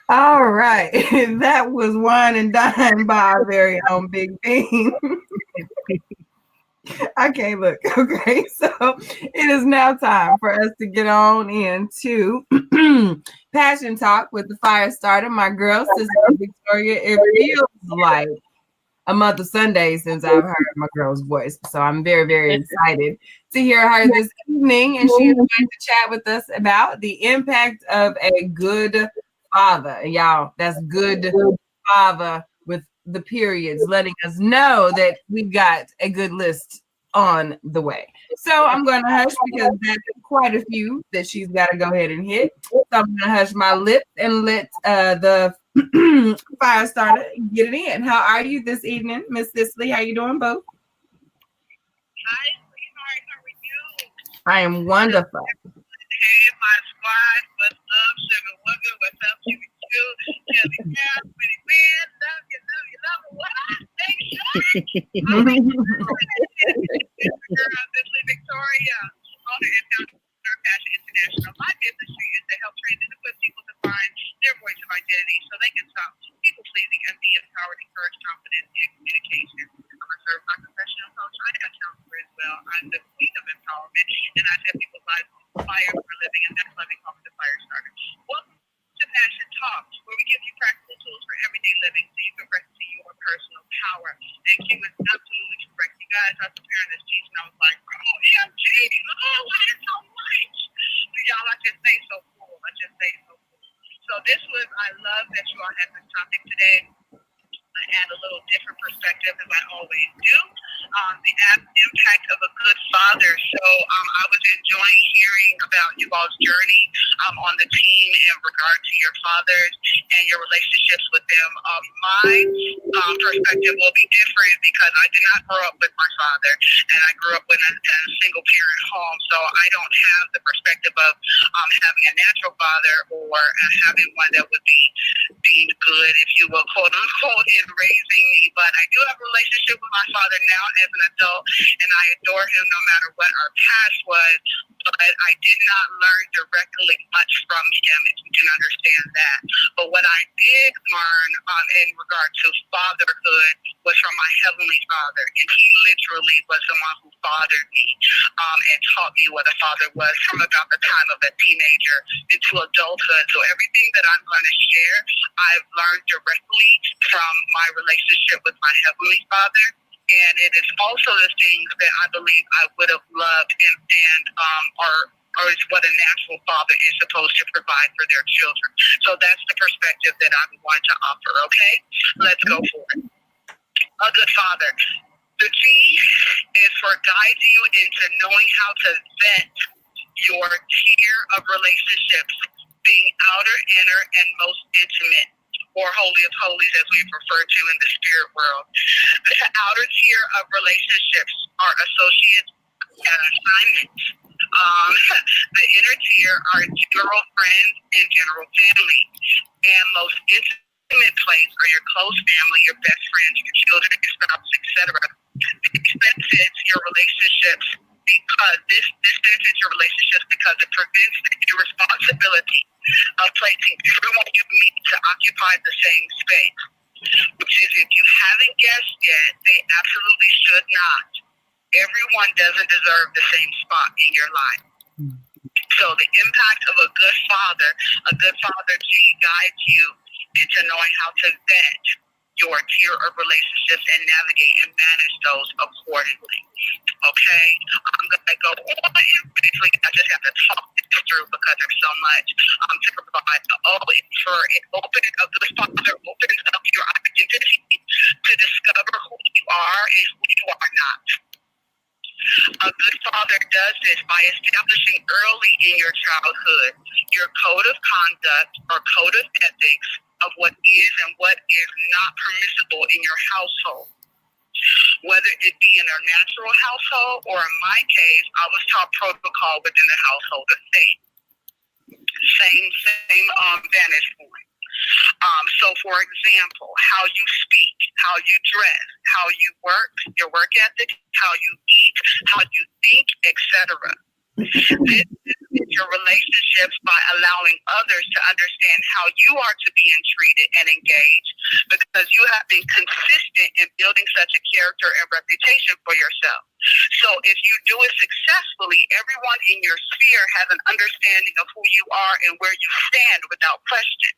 All right. That was Wine and Dine by our very own Big Bean. I can't look. Okay, so it is now time for us to get on into Passion Talk with the fire starter, my girl, Sister Victoria. It feels like a month of Sunday since I've heard my girl's voice. So I'm very, very excited to hear her this evening. And she is going to chat with us about the impact of a good father. And y'all, that's good father with the periods, letting us know that we've got a good list on the way. So I'm going to hush because that's quite a few that she's got to go ahead and hit. So I'm going to hush my lips and let the fire starter get it in. How are you this evening, Miss Cicely? How you doing, both? Hi, sweetheart. How are you? I am wonderful. Hey, my squad. What's up, Sugar Wugger? What's up, Sugar Q? Kelly Cat, Pretty Man. Love you. What? Thank you. Girl, Cicely Victoria, owner and founder of Passion International. My business is to help train and equip people to find their voice of identity so they can stop people pleasing and be empowered, encourage confidence and communication. I'm a certified professional coach. I am a counselor as well. I'm the queen of empowerment, and I set people's lives on fire for a living, and that's why they call me the fire starter. Welcome to Passion Talk, where we give you practical tools for everyday living so you can practice your personal power. And Q is absolutely correct. You guys, I was preparing this teaching. I was like, OMG, why is so much? Y'all, I just say so cool. So this was, I love that you all had this topic today. I add a little different perspective as I always do. The impact of a good good father. So I was enjoying hearing about you all's journey on the team in regard to your fathers and your relationships with them. My perspective will be different because I did not grow up with my father, and I grew up in a single parent home. So I don't have the perspective of having a natural father or having one that would be deemed good, if you will, quote unquote, in raising me. But I do have a relationship with my father now as an adult, and I adore him no matter what our past was. But I did not learn directly much from him, if you can understand that. But what I did learn in regard to fatherhood was from my Heavenly Father, and He literally was the one who fathered me and taught me what a father was from about the time of a teenager into adulthood. So everything that I'm going to share, I've learned directly from my relationship with my Heavenly Father. And it is also the things that I believe I would have loved and is what a natural father is supposed to provide for their children. So that's the perspective that I'm going to offer, okay? Let's go for it. A good father. The G is for guide you into knowing how to vet your tier of relationships, being outer, inner, and most intimate, or holy of holies as we refer to in the spirit world. The outer tier of relationships are associates and assignments. The inner tier are general friends and general family. And most intimate place are your close family, your best friends, your children, your spouse, etc. This benefits your relationships because it prevents the irresponsibility of placing everyone you meet to occupy the same space. Which is, if you haven't guessed yet, they absolutely should not. Everyone doesn't deserve the same spot in your life. So the impact of a good father G guides you into knowing how to vet your tier of relationships and navigate and manage those accordingly. Okay? I'm going to go on and basically I just have to talk this through because there's so much to provide. A good father opens up your identity to discover who you are and who you are not. A good father does this by establishing early in your childhood your code of conduct or code of ethics of what is and what is not permissible in your household. Whether it be in a natural household or in my case, I was taught protocol within the household of faith. Same vantage point. So, for example, how you speak, how you dress, how you work, your work ethic, how you eat, how you think, etc. This is your relationships by allowing others to understand how you are to be treated and engaged because you have been consistent in building such a character and reputation for yourself. So if you do it successfully, everyone in your sphere has an understanding of who you are and where you stand without question.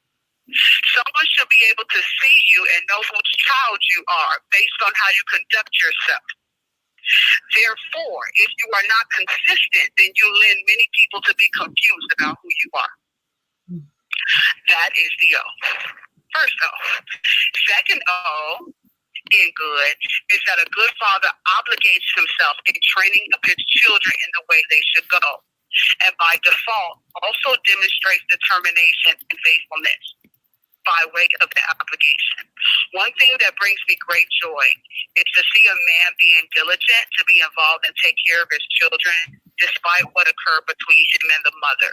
Someone should be able to see you and know whose child you are based on how you conduct yourself. Therefore, if you are not consistent, then you lend many people to be confused about who you are. That is the O. First O. Second O, in good, is that a good father obligates himself in training up his children in the way they should go, and by default also demonstrates determination and faithfulness by way of the obligation. One thing that brings me great joy is to see a man being diligent to be involved and take care of his children despite what occurred between him and the mother.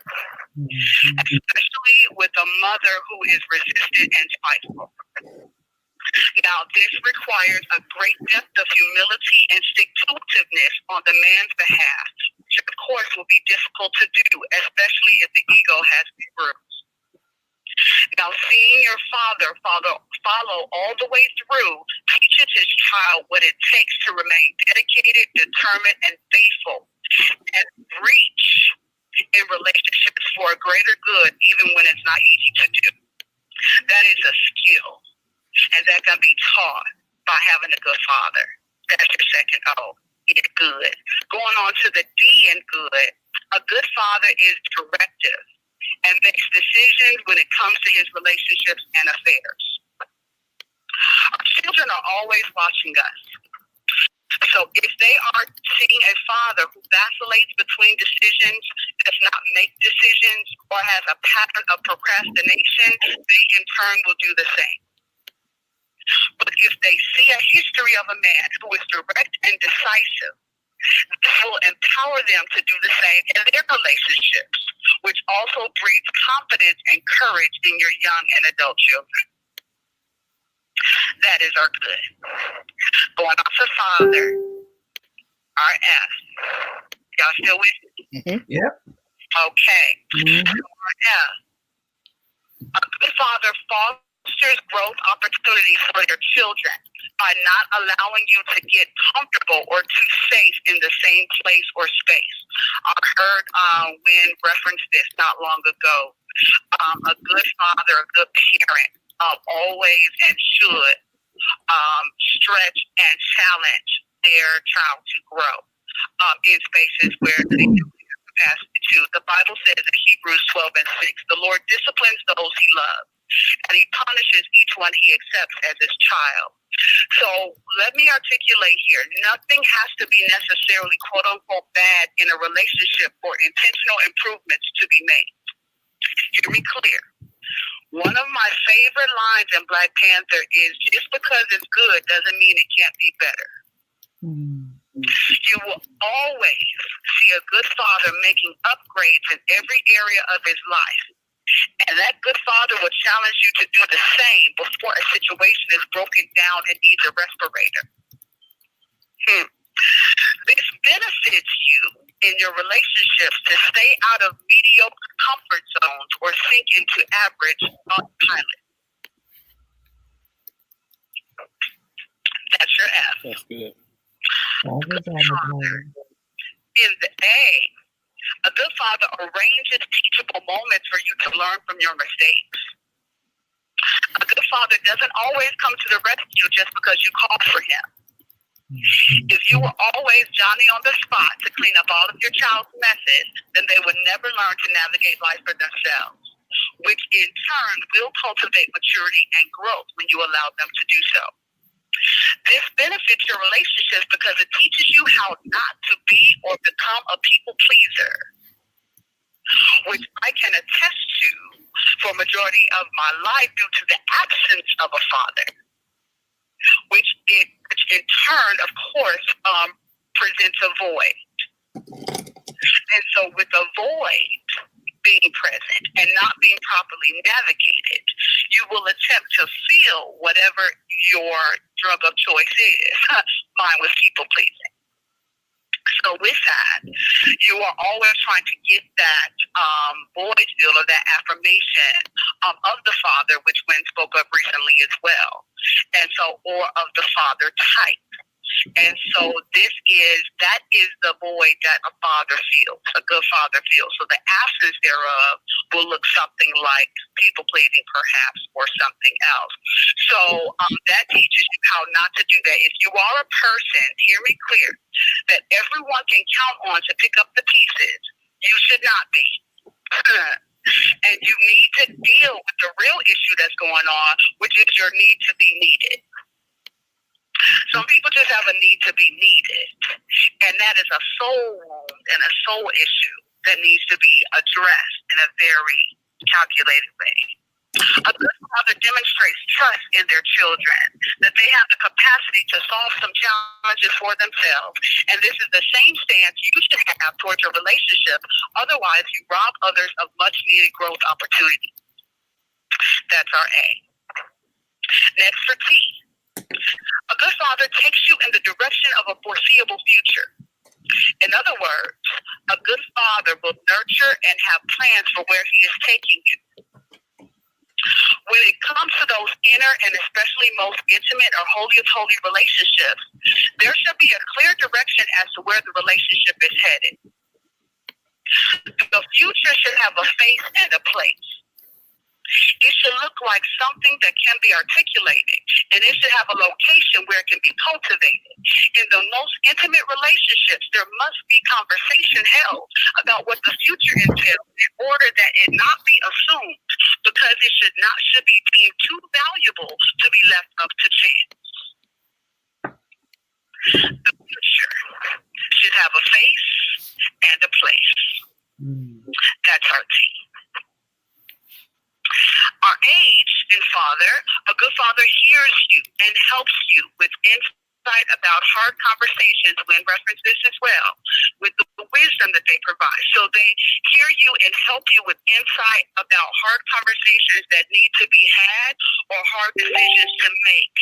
Especially with a mother who is resistant and spiteful. Now, this requires a great depth of humility and stick-to-itiveness on the man's behalf, which of course will be difficult to do, especially if the ego has been bruised. Now, seeing your father follow all the way through teaches his child what it takes to remain dedicated, determined, and faithful, and reach in relationships for a greater good, even when it's not easy to do. That is a skill, and that can be taught by having a good father. That's your second O. It's good. Going on to the D in good, a good father is directive and makes decisions when it comes to his relationships and affairs. Our children are always watching us. So if they are seeing a father who vacillates between decisions, does not make decisions, or has a pattern of procrastination, they in turn will do the same. But if they see a history of a man who is direct and decisive, this will empower them to do the same in their relationships, which also breeds confidence and courage in your young and adult children. That is our good. Going on to Father, our F. Y'all still with me? Mm-hmm. Yep. Okay. Mm-hmm. Our F. A good father fosters growth opportunities for your children by not allowing you to get comfortable or too safe in the same place or space. I heard Wynn reference this not long ago. A good father, a good parent, always and should stretch and challenge their child to grow in spaces where they do have capacity to. The Bible says in Hebrews 12:6, the Lord disciplines those he loves, and he punishes each one he accepts as his child. So let me articulate here. Nothing has to be necessarily quote unquote bad in a relationship for intentional improvements to be made. Hear me clear. One of my favorite lines in Black Panther is, just because it's good doesn't mean it can't be better. You will always see a good father making upgrades in every area of his life. And that good father will challenge you to do the same before a situation is broken down and needs a respirator. This benefits you in your relationships to stay out of mediocre comfort zones or sink into average autopilot. That's your F. That's good. In the A good father arranges teachable moments for you to learn from your mistakes. A good father doesn't always come to the rescue just because you called for him. If you were always Johnny on the spot to clean up all of your child's messes, then they would never learn to navigate life for themselves, which in turn will cultivate maturity and growth when you allow them to do so. This benefits your relationships because it teaches you how not to be or become a people pleaser, which I can attest to for a majority of my life due to the absence of a father, which in turn, of course, presents a void. And so with a void being present and not being properly navigated, you will attempt to feel whatever your drug of choice is. Mine was people pleasing. So with that, you are always trying to get that void feel or that affirmation of the father, which Wynn spoke of recently as well. And so, or of the father type. And so that is the void that a father feels, a good father feels. So the absence thereof will look something like people pleasing perhaps, or something else. So that teaches you how not to do that. If you are a person, hear me clear, that everyone can count on to pick up the pieces, you should not be. And you need to deal with the real issue that's going on, which is your need to be needed. Some people just have a need to be needed, and that is a soul wound and a soul issue that needs to be addressed in a very calculated way. A good father demonstrates trust in their children, that they have the capacity to solve some challenges for themselves, and this is the same stance you should have towards your relationship. Otherwise, you rob others of much-needed growth opportunity. That's our A. Next for T. A good father takes you in the direction of a foreseeable future. In other words, a good father will nurture and have plans for where he is taking you. When it comes to those inner and especially most intimate or holy of holy relationships, there should be a clear direction as to where the relationship is headed. The future should have a face and a place. It should look like something that can be articulated, and it should have a location where it can be cultivated. In the most intimate relationships, there must be conversation held about what the future entails in order that it not be assumed, because it should be deemed too valuable to be left up to chance. The picture should have a face and a place. That's our T. Our H in father, a good father hears you and helps you with insight about hard conversations when references as well, with the wisdom that they provide. So they hear you and help you with insight about hard conversations that need to be had or hard decisions to make.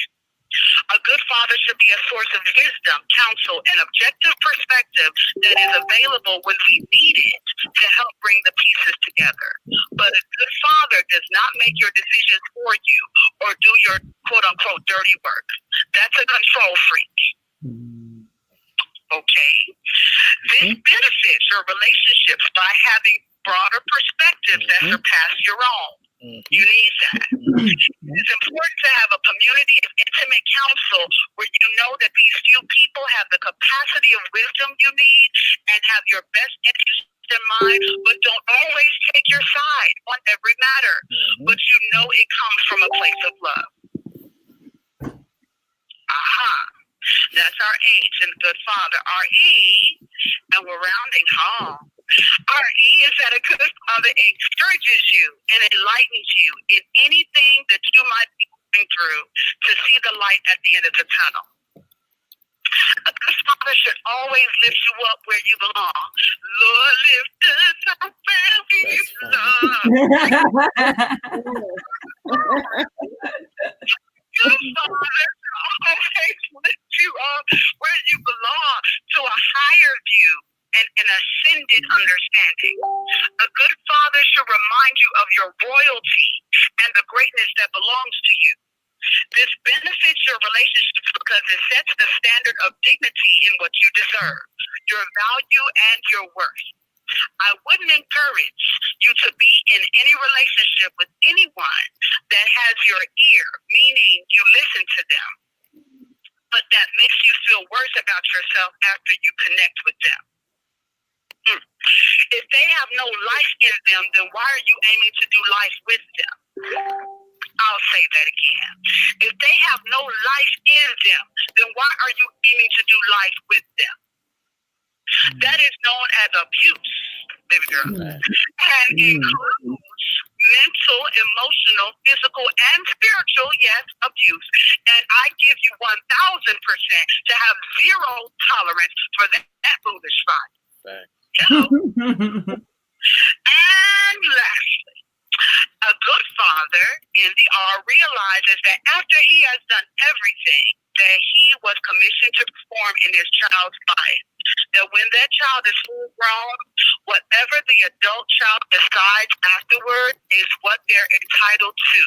A good father should be a source of wisdom, counsel, and objective perspective that is available when we need it to help bring the pieces together. But a good father does not make your decisions for you or do your quote-unquote dirty work. That's a control freak. Okay? This benefits your relationships by having broader perspectives that surpass your own. You need that. It's important to have a community of intimate counsel where you know that these few people have the capacity of wisdom you need and have your best interest in mind, but don't always take your side on every matter. But you know it comes from a place of love. That's our H in good father. Our E, and we're rounding home. Our E is that a good father encourages you and enlightens you in anything that you might be going through to see the light at the end of the tunnel. A good father should always lift you up where you belong. Lord, lift us up where we belong. Good father always lift you up where you belong to a higher view and an ascended understanding. A good father should remind you of your royalty and the greatness that belongs to you. This benefits your relationships because it sets the standard of dignity in what you deserve, your value and your worth. I wouldn't encourage you to be in any relationship with anyone that has your ear, meaning you listen to them, but that makes you feel worse about yourself after you connect with them. If they have no life in them, then why are you aiming to do life with them? I'll say that again. If they have no life in them, then why are you aiming to do life with them? That is known as abuse, baby girl, and includes mental, emotional, physical, and spiritual, yes, abuse. And I give you 1,000% to have zero tolerance for that foolish fight. And lastly, a good father in the R realizes that after he has done everything that he was commissioned to perform in his child's life, that when that child is full grown, whatever the adult child decides afterward is what they're entitled to,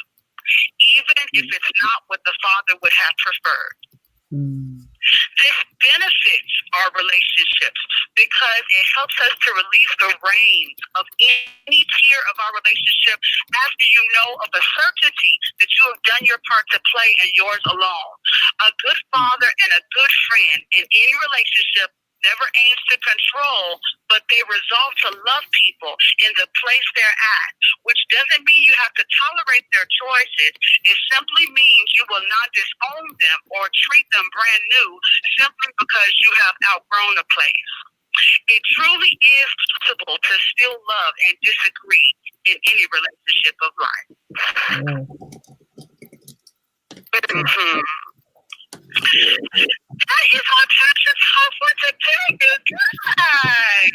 even if it's not what the father would have preferred. This benefits our relationships because it helps us to release the reins of any tier of our relationship after you know of a certainty that you have done your part to play and yours alone. A good father and a good friend in any relationship never aims to control, but they resolve to love people in the place they're at, which doesn't mean you have to tolerate their choices. It simply means you will not disown them or treat them brand new simply because you have outgrown a place. It truly is possible to still love and disagree in any relationship of life. That is our chapter talk for today, good guys.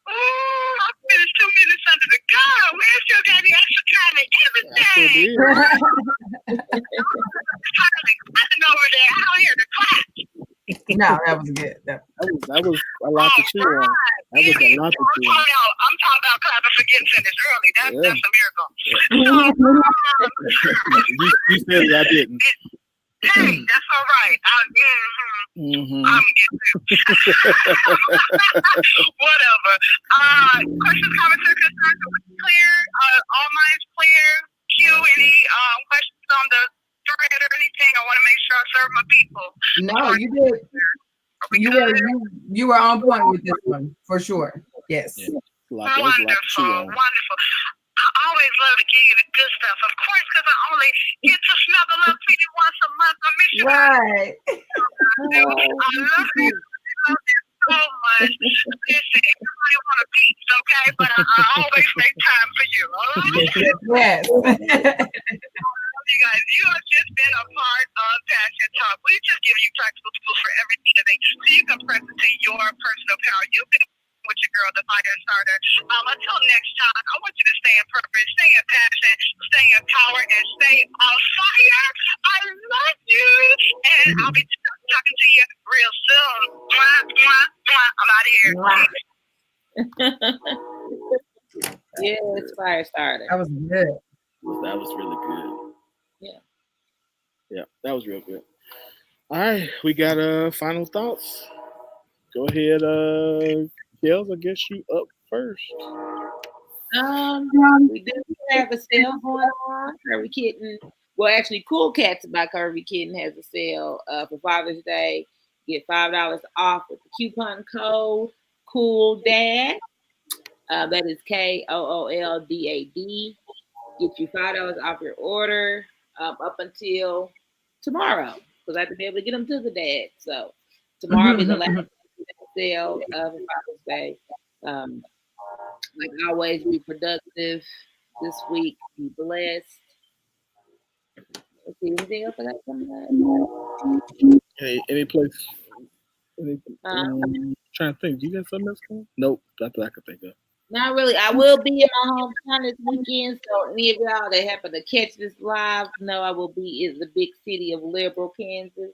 Oh, I finished 2 minutes under the gun. We still got the extra time and everything. I don't know where they're out here to clap. No, that was good. That was a lot to chew on. That was a lot to chew on. I'm talking about clapping for getting finished early. That's a miracle. You said it, I didn't. Hey, that's all right. I'm getting it. Whatever. Questions, comments, or concerns? Are we clear? All minds clear? Q, any questions on the thread or anything? I want to make sure I serve my people. No, you did. You were on point with this one for sure. Yes. Wonderful. always love to give you the good stuff. Of course, because I only get to snuggle up to you once a month. I miss you. Right. I love you. I love you so much. Listen, everybody want a piece, okay? But I always make time for you, all right? Yes. You guys, you have just been a part of Passion Talk. We just give you practical tools for everything today so you can press into your personal power. You've been with your girl, the fire starter. Until next time, I want you to stay in purpose, stay in passion, stay in power, and stay on fire. I love you. And I'll be talking to you real soon. Mwah, mwah, mwah. I'm out of here. Yes, fire starter. That was good. That was really good. Yeah. Yeah, that was real good. All right, we got final thoughts. Go ahead, Kels, I guess you up first. We do have a sale going on. Curvy Kitten. Well, actually, Cool Cats by Curvy Kitten has a sale for Father's Day. Get $5 off with the coupon code Cool Dad. That is KOOLDAD. Get you $5 off your order up until tomorrow, because I have to be able to get them to the dad. So tomorrow will be the last sale of Father's Day. Like always, be productive this week. Be blessed. Let's see, anything else I got coming up? Any place? Trying to think. Do you got something else coming? Nope, that's what I could think of. Not really. I will be in my hometown this weekend, so any of y'all that happen to catch this live know I will be in the big city of Liberal, Kansas.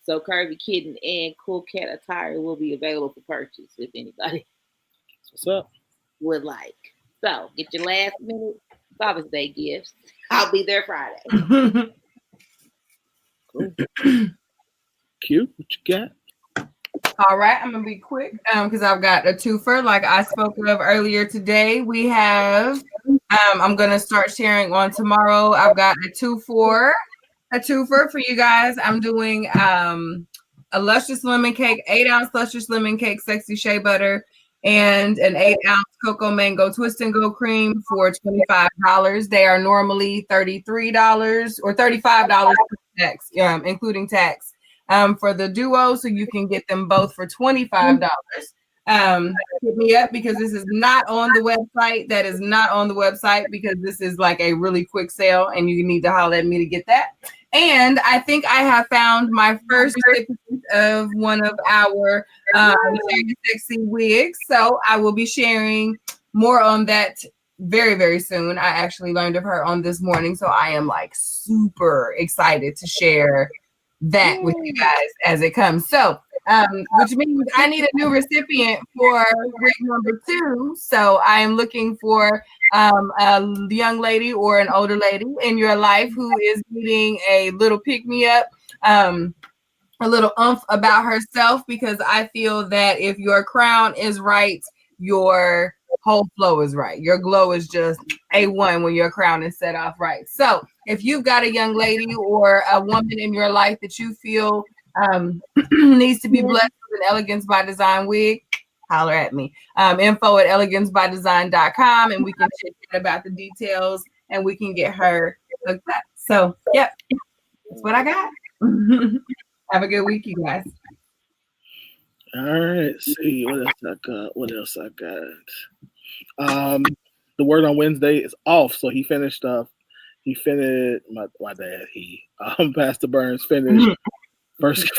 So Curvy Kitten and Cool Cat attire will be available for purchase if anybody What's up? would like. So get your last minute Father's Day gifts. I'll be there Friday. Cool. Q, what you got? All right, I'm gonna be quick because I've got a twofer like I spoke of earlier today. We have I'm gonna start sharing on tomorrow. I've got a twofer for you guys. I'm doing a luscious lemon cake, 8-ounce luscious lemon cake, sexy shea butter, and an 8-ounce cocoa mango twist and go cream for $25. They are normally $33 or $35 tax, including tax. For the duo, so you can get them both for $25. Hit me up because this is not on the website. That is not on the website because this is like a really quick sale and you need to holler at me to get that. And I think I have found my first recipient of one of our very sexy wigs. So I will be sharing more on that very, very soon. I actually learned of her on this morning. So I am like super excited to share that with you guys as it comes. So, which means I need a new recipient for wig number 2. So I am looking for a young lady or an older lady in your life who is needing a little pick-me-up, a little oomph about herself, because I feel that if your crown is right, your whole flow is right. Your glow is just A1 when your crown is set off right. So if you've got a young lady or a woman in your life that you feel needs to be blessed with an Elegance by Design wig, holler at me. info@elegancebydesign.com, and we can chat about the details and we can get her hooked up. So, yep, that's what I got. Have a good week, you guys. All right, see what else I got. The word on Wednesday is off, so he finished my dad. Pastor Burns finished First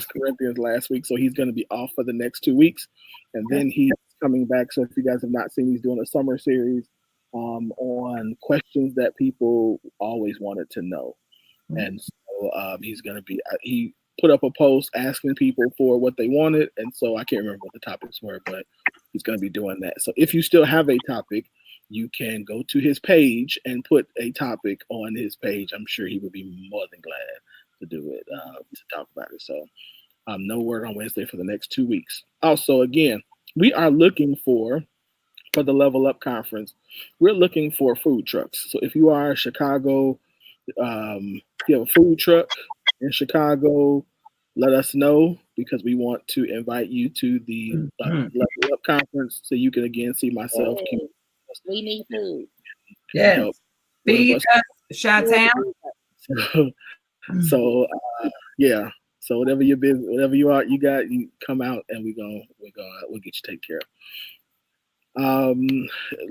Corinthians last week, so he's going to be off for the next 2 weeks, and then he's coming back. So if you guys have not seen, he's doing a summer series on questions that people always wanted to know, and so he's going to be. He put up a post asking people for what they wanted, and so I can't remember what the topics were, but he's going to be doing that. So if you still have a topic, you can go to his page and put a topic on his page. I'm sure he would be more than glad to do it, to talk about it. So no word on Wednesday for the next 2 weeks. Also, again, we are looking for the Level Up Conference, we're looking for food trucks. So if you are in Chicago, if you have a food truck in Chicago, let us know, because we want to invite you to the Level Up Conference so you can again see myself, We need food. Yes. Help. Feed us, Chi-Town. So yeah. So whatever your business, whatever you are, you come out and we'll get you taken care of.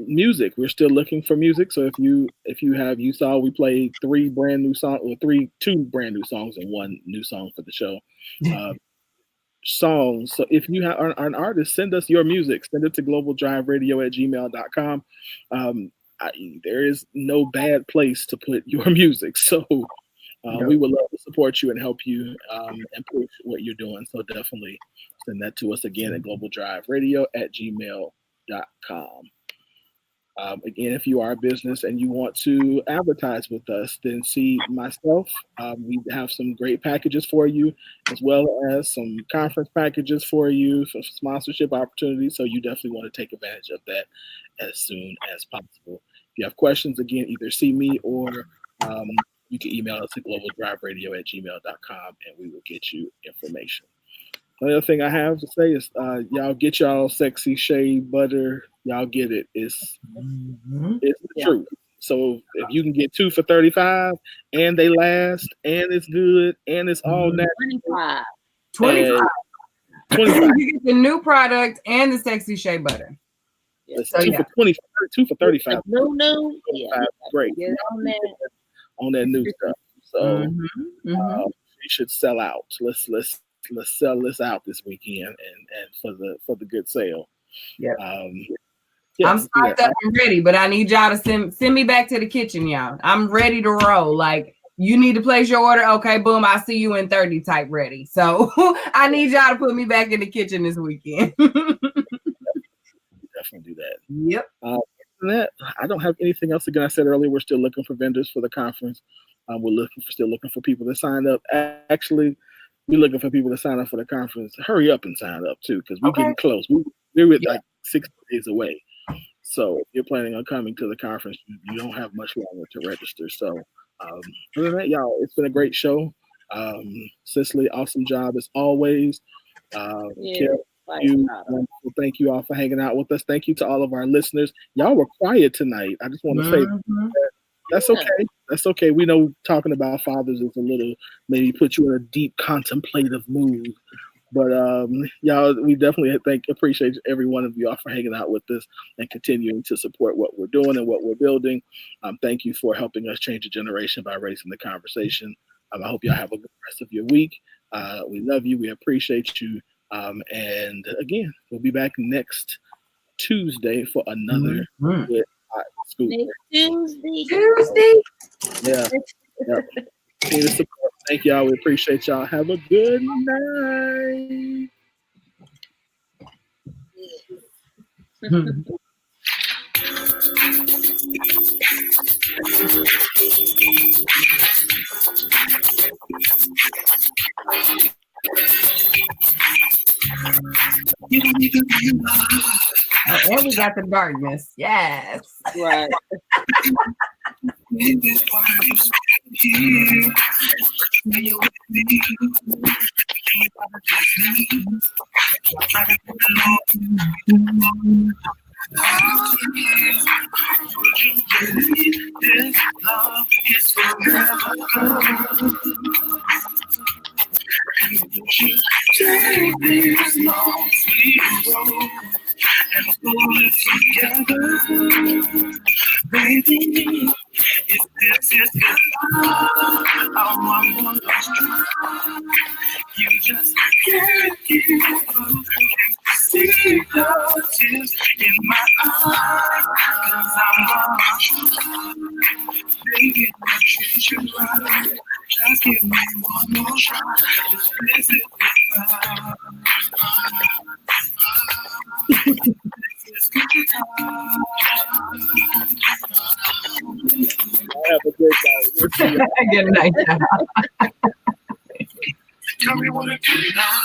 Music. We're still looking for music. So if you saw we played two brand new songs and one new song for the show. Songs. So if you are an artist, send us your music. Send it to globaldriveradio@gmail.com. There is no bad place to put your music. So we would love to support you and help you and push what you're doing. So definitely send that to us again at globaldriveradio@gmail.com. Again, if you are a business and you want to advertise with us, then see myself. We have some great packages for you, as well as some conference packages for you, for sponsorship opportunities. So you definitely want to take advantage of that as soon as possible. If you have questions, again, either see me or you can email us at globaldriveradio@gmail.com and we will get you information. Another thing I have to say is y'all get y'all sexy shea butter. Y'all get it. It's the truth. So if you can get 2 for $35 and they last and it's good and it's all natural. 25. You get the new product and the sexy shea butter. It's two for $35. No. Yeah. Great. Get on that new stuff. So we should sell out. Let's sell this out this weekend and for the good sale. Yeah. I'm stocked up and ready, but I need y'all to send me back to the kitchen, y'all. I'm ready to roll. Like, you need to place your order. Okay, boom, I see you in 30 type ready. So I need y'all to put me back in the kitchen this weekend. Definitely do that. Yep. That I don't have anything else. Again, I said earlier, we're still looking for vendors for the conference. We're still looking for people to sign up. Actually, we're looking for people to sign up for the conference. Hurry up and sign up too, because we're getting close. We're like 6 days away. So if you're planning on coming to the conference, you don't have much longer to register. So other than that, y'all, it's been a great show. Cicely, awesome job as always. Thank you all for hanging out with us. Thank you to all of our listeners. Y'all were quiet tonight. I just want to say that's okay. That's okay. We know talking about fathers is a little, maybe put you in a deep contemplative mood. But y'all, we definitely appreciate every one of y'all for hanging out with us and continuing to support what we're doing and what we're building. Thank you for helping us change a generation by raising the conversation. I hope y'all have a good rest of your week. We love you. We appreciate you. And again, we'll be back next Tuesday for another good scoop. Tuesday. Yeah. Thank y'all. We appreciate y'all. Have a good night. And we got the darkness. Yes. Right. Take this long sweet road and pull it together, baby. If this is goodbye, I want to you just can't give up and see the tears in my eyes, 'cause I'm baby, I treat you right. Just give me one more try. Just visit Have a good night. Good night. Tell me what to do now.